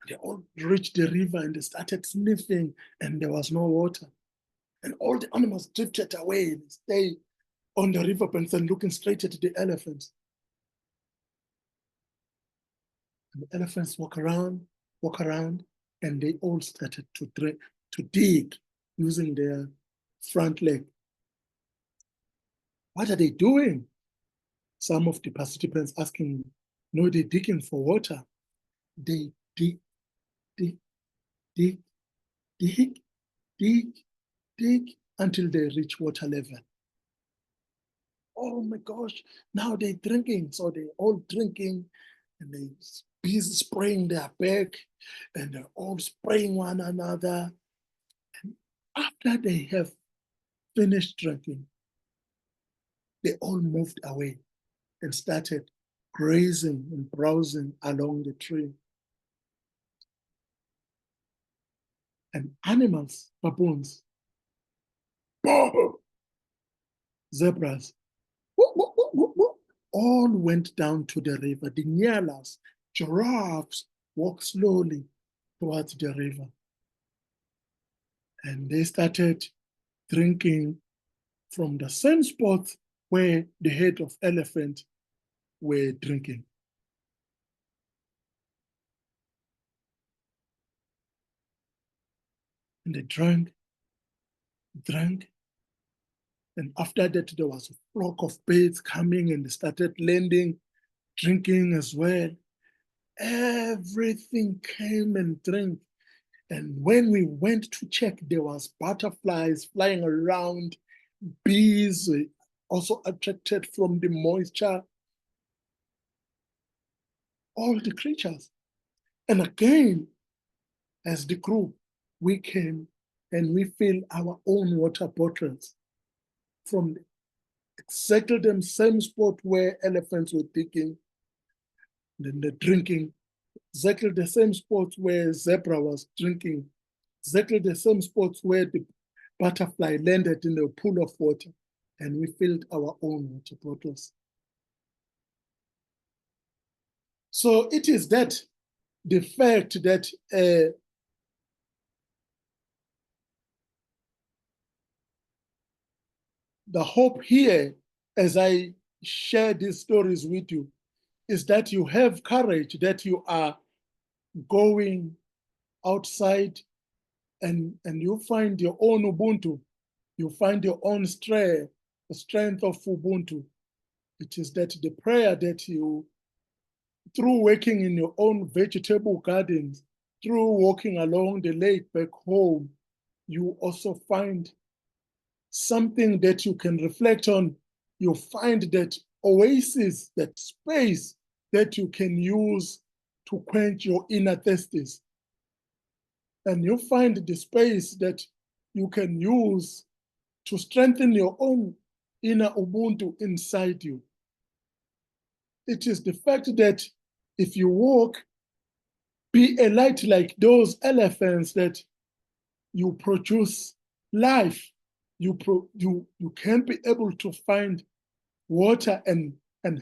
They all reached the river and they started sniffing, and there was no water. And all the animals drifted away and stayed on the riverbanks and looking straight at the elephants. And the elephants walk around, and they all started to dig using their front leg. What are they doing? Some of the participants asking, no, they're digging for water. They dig until they reach water level. Oh my gosh, now they're drinking. So they're all drinking, and they're busy spraying their back, and they're all spraying one another. And after they have finished drinking, they all moved away and started grazing and browsing along the tree. And animals, baboons, zebras, all went down to the river. The nyalas, giraffes, walked slowly towards the river. And they started drinking from the same spot where the head of elephant were drinking. And they drank, and after that there was a flock of birds coming, and they started landing, drinking as well. Everything came and drank. And when we went to check, there was butterflies flying around, bees also attracted from the moisture, all the creatures. And again, as the group, we came and we filled our own water bottles from exactly the same spot where elephants were digging, then they're drinking, exactly the same spot where zebra was drinking, exactly the same spots where the butterfly landed in a pool of water, and we filled our own water bottles. So it is that the fact that the hope here, as I share these stories with you, is that you have courage, that you are going outside and you find your own Ubuntu, you find your own strength, the strength of Ubuntu. It is that the prayer that you, through working in your own vegetable gardens, through walking along the lake back home, you also find something that you can reflect on. You find that oasis, that space that you can use to quench your inner thirsties. And you find the space that you can use to strengthen your own inner Ubuntu inside you. It is the fact that if you walk, be a light like those elephants, that you produce life. You can be able to find water and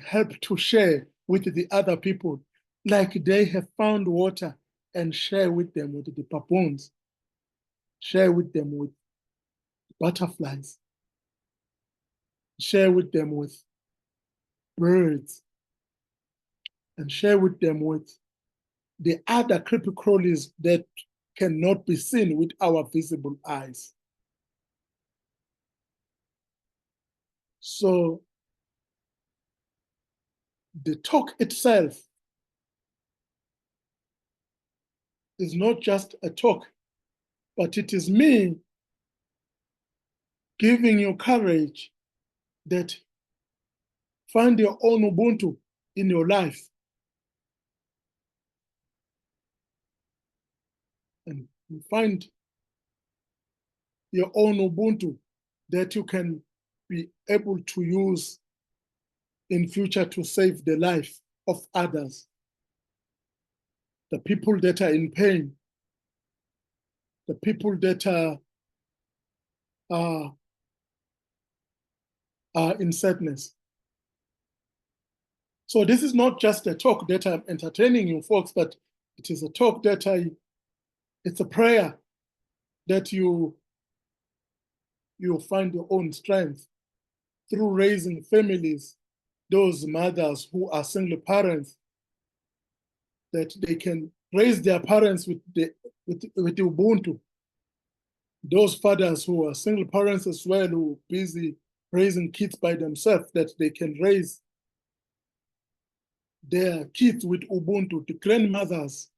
help to share with the other people, like they have found water and share with them, with the baboons, share with them with butterflies, share with them with birds, and share with them with the other creepy crawlies that cannot be seen with our visible eyes. So the talk itself is not just a talk, but it is me giving you courage that find your own Ubuntu in your life. And you find your own Ubuntu that you can be able to use in future to save the life of others, the people that are in pain, the people that are in sadness. So this is not just a talk that I'm entertaining you folks, but it is a talk that it's a prayer that you find your own strength through raising families, those mothers who are single parents, that they can raise their parents with the Ubuntu. Those fathers who are single parents as well, who are busy raising kids by themselves, that they can raise their kids with Ubuntu, the grandmothers,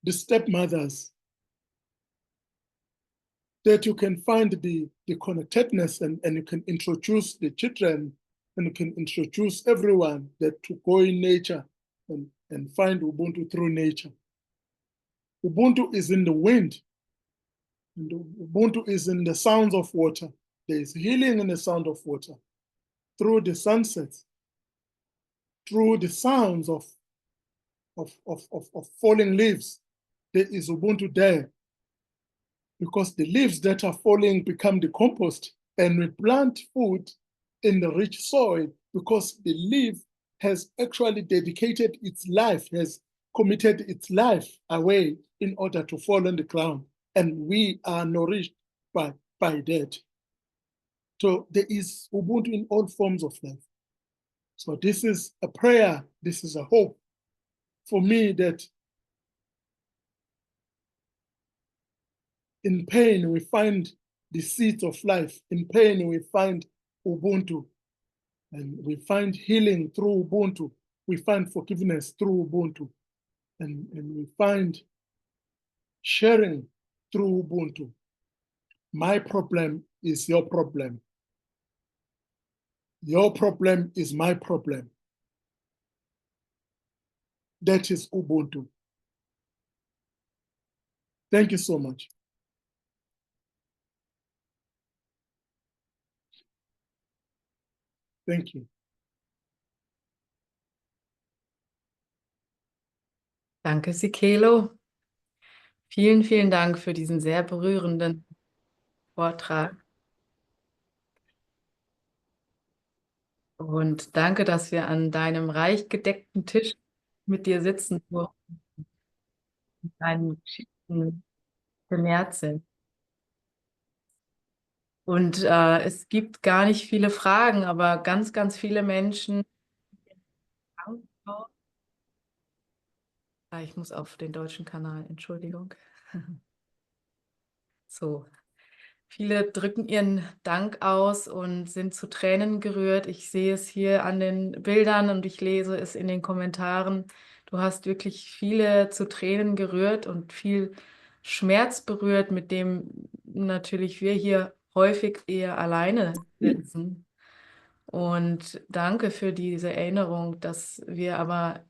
the stepmothers, that you can find the connectedness and you can introduce the children and you can introduce everyone that to go in nature and find Ubuntu through nature. Ubuntu is in the wind. And Ubuntu is in the sounds of water. There is healing in the sound of water. Through the sunsets, through the sounds of falling leaves, there is Ubuntu there. Because the leaves that are falling become the compost, and we plant food in the rich soil because the leaf has actually dedicated its life, has committed its life away in order to fall on the ground, and we are nourished by that. So there is Ubuntu in all forms of life. So this is a prayer, this is a hope for me that in pain we find the seeds of life. In pain we find Ubuntu, and we find healing through Ubuntu. We find forgiveness through Ubuntu, and we find sharing through Ubuntu. My problem is your problem. Your problem is my problem. That is Ubuntu. Thank you so much. Thank you. Danke, Sicelo. Vielen, vielen Dank für diesen sehr berührenden Vortrag. Und danke, dass wir an deinem reich gedeckten Tisch mit dir sitzen durften und deinen Geschichten genährt sind. Und es gibt gar nicht viele Fragen, aber ganz, ganz viele Menschen. Ich muss auf den deutschen Kanal, Entschuldigung. So. Viele drücken ihren Dank aus und sind zu Tränen gerührt. Ich sehe es hier an den Bildern und ich lese es in den Kommentaren. Du hast wirklich viele zu Tränen gerührt und viel Schmerz berührt, mit dem natürlich wir hier häufig eher alleine sitzen. Und danke für diese Erinnerung, dass wir aber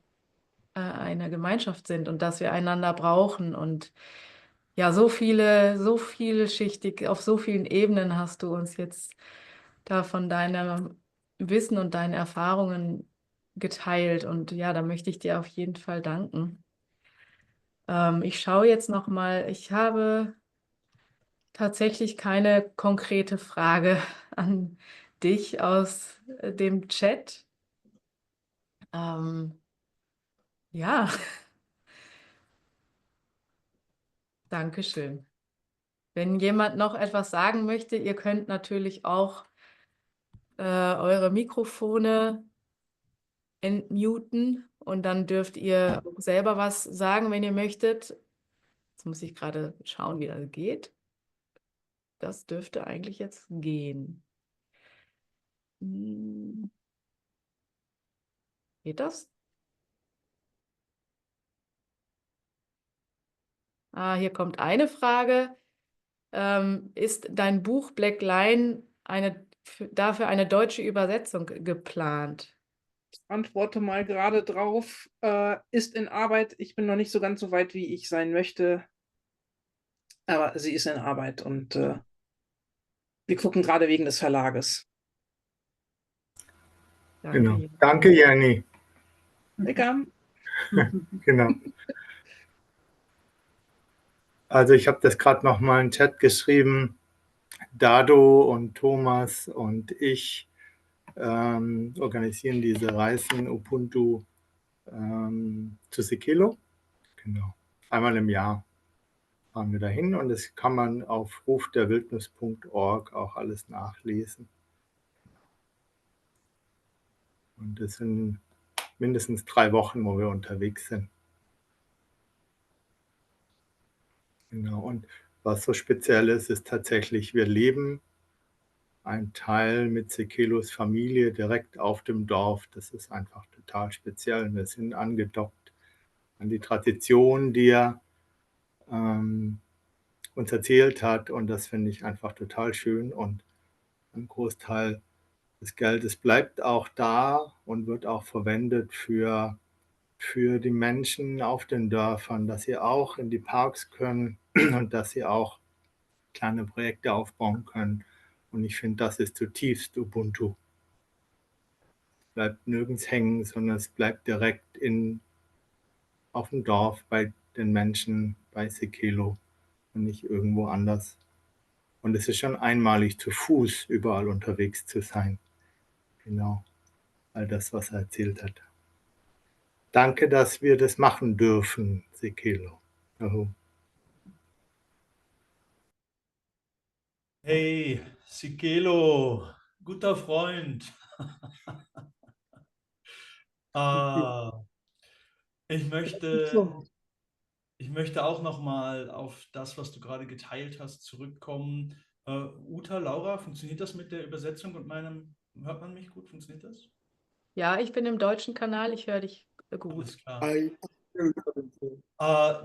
eine Gemeinschaft sind und dass wir einander brauchen. Und ja, so vielschichtig, auf so vielen Ebenen hast du uns jetzt da von deinem Wissen und deinen Erfahrungen geteilt. Und ja, da möchte ich dir auf jeden Fall danken. Ich schaue jetzt noch mal, ich habe tatsächlich keine konkrete Frage an dich aus dem Chat. Ja, Dankeschön. Wenn jemand noch etwas sagen möchte, ihr könnt natürlich auch eure Mikrofone entmuten und dann dürft ihr selber was sagen, wenn ihr möchtet. Jetzt muss ich gerade schauen, wie das geht. Das dürfte eigentlich jetzt gehen. Geht das? Hier kommt eine Frage. Ist dein Buch Black Line dafür eine deutsche Übersetzung geplant? Ich antworte mal gerade drauf. Ist in Arbeit. Ich bin noch nicht so ganz so weit, wie ich sein möchte. Aber sie ist in Arbeit und wir gucken gerade wegen des Verlages. Danke, Genau. Jenny. Danke, Jenny. Willkommen. Genau. Also ich habe das gerade noch mal in den Chat geschrieben. Dado und Thomas und ich organisieren diese Reisen Ubuntu zu Sicelo. Genau. Einmal im Jahr fahren wir dahin und das kann man auf rufderwildnis.org auch alles nachlesen. Und das sind mindestens 3 Wochen, wo wir unterwegs sind. Genau. Und was so speziell ist, ist tatsächlich, wir leben ein Teil mit Sicelos Familie direkt auf dem Dorf. Das ist einfach total speziell. Wir sind angedockt an die Tradition, die er uns erzählt hat. Und das finde ich einfach total schön. Und ein Großteil des Geldes bleibt auch da und wird auch verwendet für die Menschen auf den Dörfern, dass sie auch in die Parks können und dass sie auch kleine Projekte aufbauen können. Und ich finde, das ist zutiefst Ubuntu. Bleibt nirgends hängen, sondern es bleibt direkt auf dem Dorf, bei den Menschen, bei Sicelo und nicht irgendwo anders. Und es ist schon einmalig, zu Fuß überall unterwegs zu sein. Genau, all das, was er erzählt hat. Danke, dass wir das machen dürfen, Sicelo. Hey, Sicelo, guter Freund. Ich möchte auch nochmal auf das, was du gerade geteilt hast, zurückkommen. Uta, Laura, funktioniert das mit der Übersetzung und hört man mich gut? Funktioniert das? Ja, ich bin im deutschen Kanal, ich höre dich gut. Alles klar.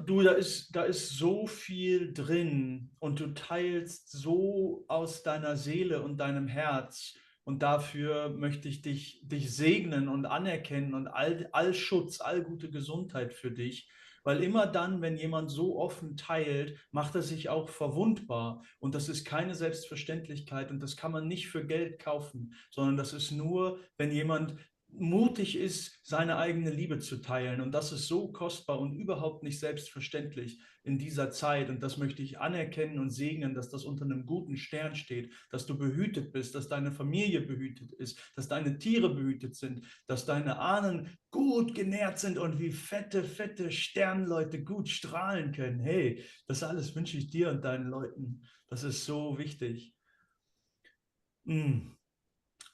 Du, da ist so viel drin und du teilst so aus deiner Seele und deinem Herz. Und dafür möchte ich dich segnen und anerkennen und all Schutz, all gute Gesundheit für dich. Weil immer dann, wenn jemand so offen teilt, macht er sich auch verwundbar. Und das ist keine Selbstverständlichkeit und das kann man nicht für Geld kaufen, sondern das ist nur, wenn jemand mutig ist, seine eigene Liebe zu teilen. Und das ist so kostbar und überhaupt nicht selbstverständlich in dieser Zeit. Und das möchte ich anerkennen und segnen, dass das unter einem guten Stern steht, dass du behütet bist, dass deine Familie behütet ist, dass deine Tiere behütet sind, dass deine Ahnen gut genährt sind und wie fette Sternleute gut strahlen können. Hey, das alles wünsche ich dir und deinen Leuten. Das ist so wichtig.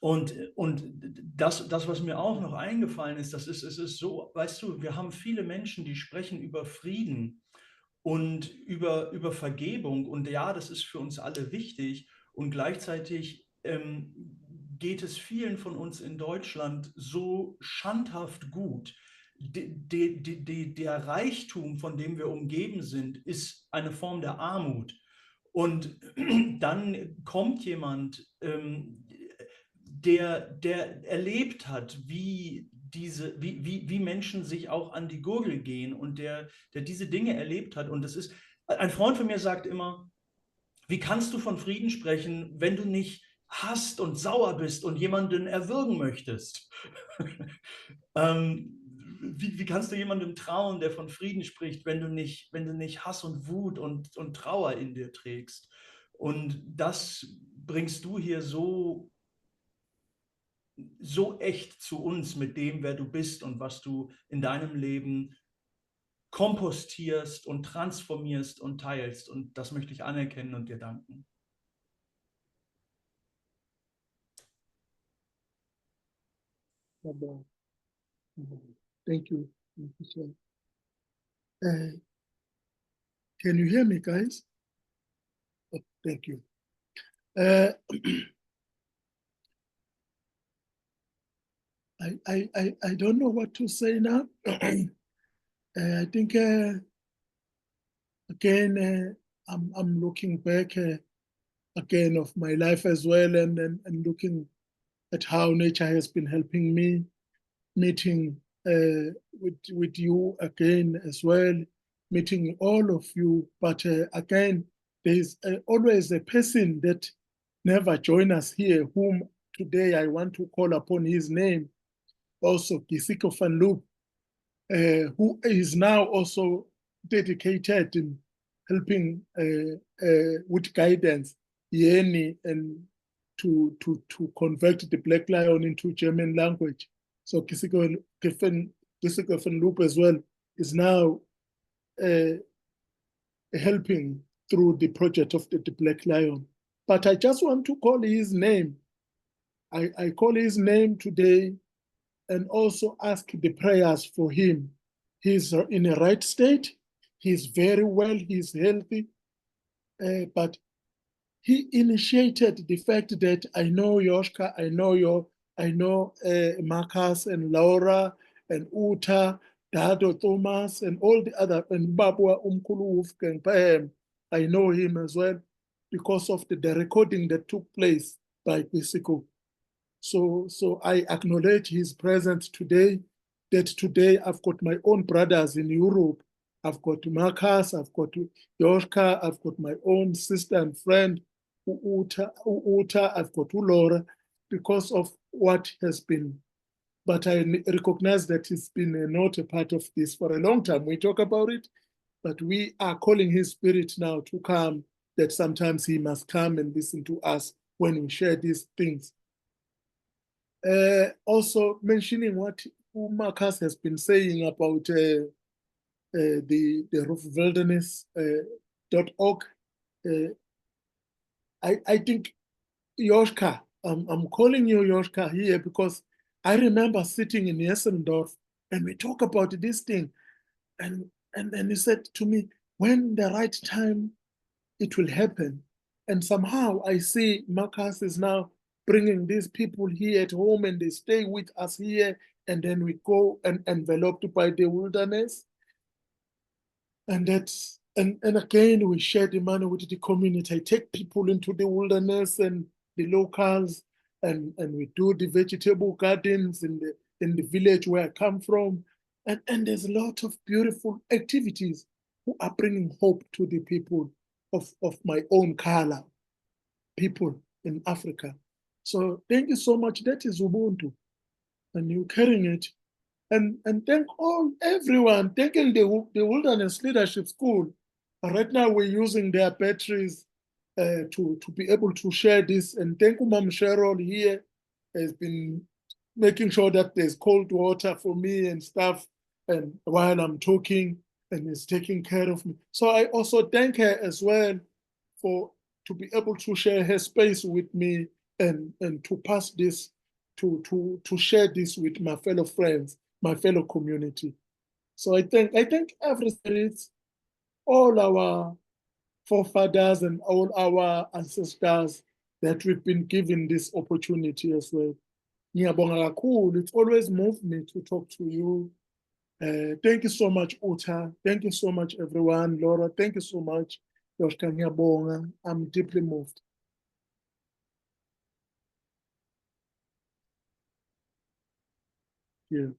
Und das, was mir auch noch eingefallen ist, es ist so, weißt du, wir haben viele Menschen, die sprechen über Frieden und über Vergebung. Und ja, das ist für uns alle wichtig. Und gleichzeitig geht es vielen von uns in Deutschland so schandhaft gut. Der Reichtum, von dem wir umgeben sind, ist eine Form der Armut. Und dann kommt jemand, der erlebt hat, wie Menschen sich auch an die Gurgel gehen und der diese Dinge erlebt hat. Und das ist, ein Freund von mir sagt immer, wie kannst du von Frieden sprechen, wenn du nicht hasst und sauer bist und jemanden erwürgen möchtest? Wie kannst du jemandem trauen, der von Frieden spricht, wenn du nicht Hass und Wut und Trauer in dir trägst? Und das bringst du hier so echt zu uns mit dem, wer du bist und was du in deinem Leben kompostierst und transformierst und teilst. Und das möchte ich anerkennen und dir danken. Thank you. Can you hear me, guys? Oh, thank you. I don't know what to say now. I think again, I'm looking back again of my life as well, and looking at how nature has been helping me, meeting with you again as well, meeting all of you. But again, there's always a person that never joined us here, whom today I want to call upon his name, also Geschichten van Loop, who is now also dedicated in helping with guidance, Yeni, and to convert the Black Lion into German language. So Geschichten van Loop as well is now helping through the project of the Black Lion. But I just want to call his name. I call his name today and also ask the prayers for him. He's in a right state. He's very well. He's healthy. But he initiated the fact that I know Yoshka, I know Marcus and Laura and Uta, Dado Thomas, and all the other, and Babua Umkulu Wolfgang, I know him as well because of the recording that took place by Pisiko. So I acknowledge his presence today, that today I've got my own brothers in Europe. I've got Marcus, I've got Yoshka, I've got my own sister and friend, Uta, I've got Laura, because of what has been. But I recognize that he's been not a part of this for a long time. We talk about it, but we are calling his spirit now to come, that sometimes he must come and listen to us when we share these things. Also mentioning what Marcus has been saying about the wildnis.org. I think Yoshka, I'm calling you Yoshka here because I remember sitting in Jessendorf and we talk about this thing, and he said to me, when the right time it will happen. And somehow I see Marcus is now bringing these people here at home, and they stay with us here, and then we go and enveloped by the wilderness. And that's and again we share the money with the community. I take people into the wilderness and the locals, and we do the vegetable gardens in the village where I come from. And there's a lot of beautiful activities who are bringing hope to the people of my own color, people in Africa. So thank you so much. That is Ubuntu, and you're carrying it. And thank everyone, thanking the Wilderness Leadership School. Right now we're using their batteries to be able to share this. And thank you, Mom Cheryl here, has been making sure that there's cold water for me and stuff, and while I'm talking, and is taking care of me. So I also thank her as well to be able to share her space with me and to pass this, to share this with my fellow friends, my fellow community. So I thank every spirit, all our forefathers and all our ancestors, that we've been given this opportunity as well. It's always moved me to talk to you. Thank you so much, Uta. Thank you so much, everyone. Laura, thank you so much. I'm deeply moved. Yeah.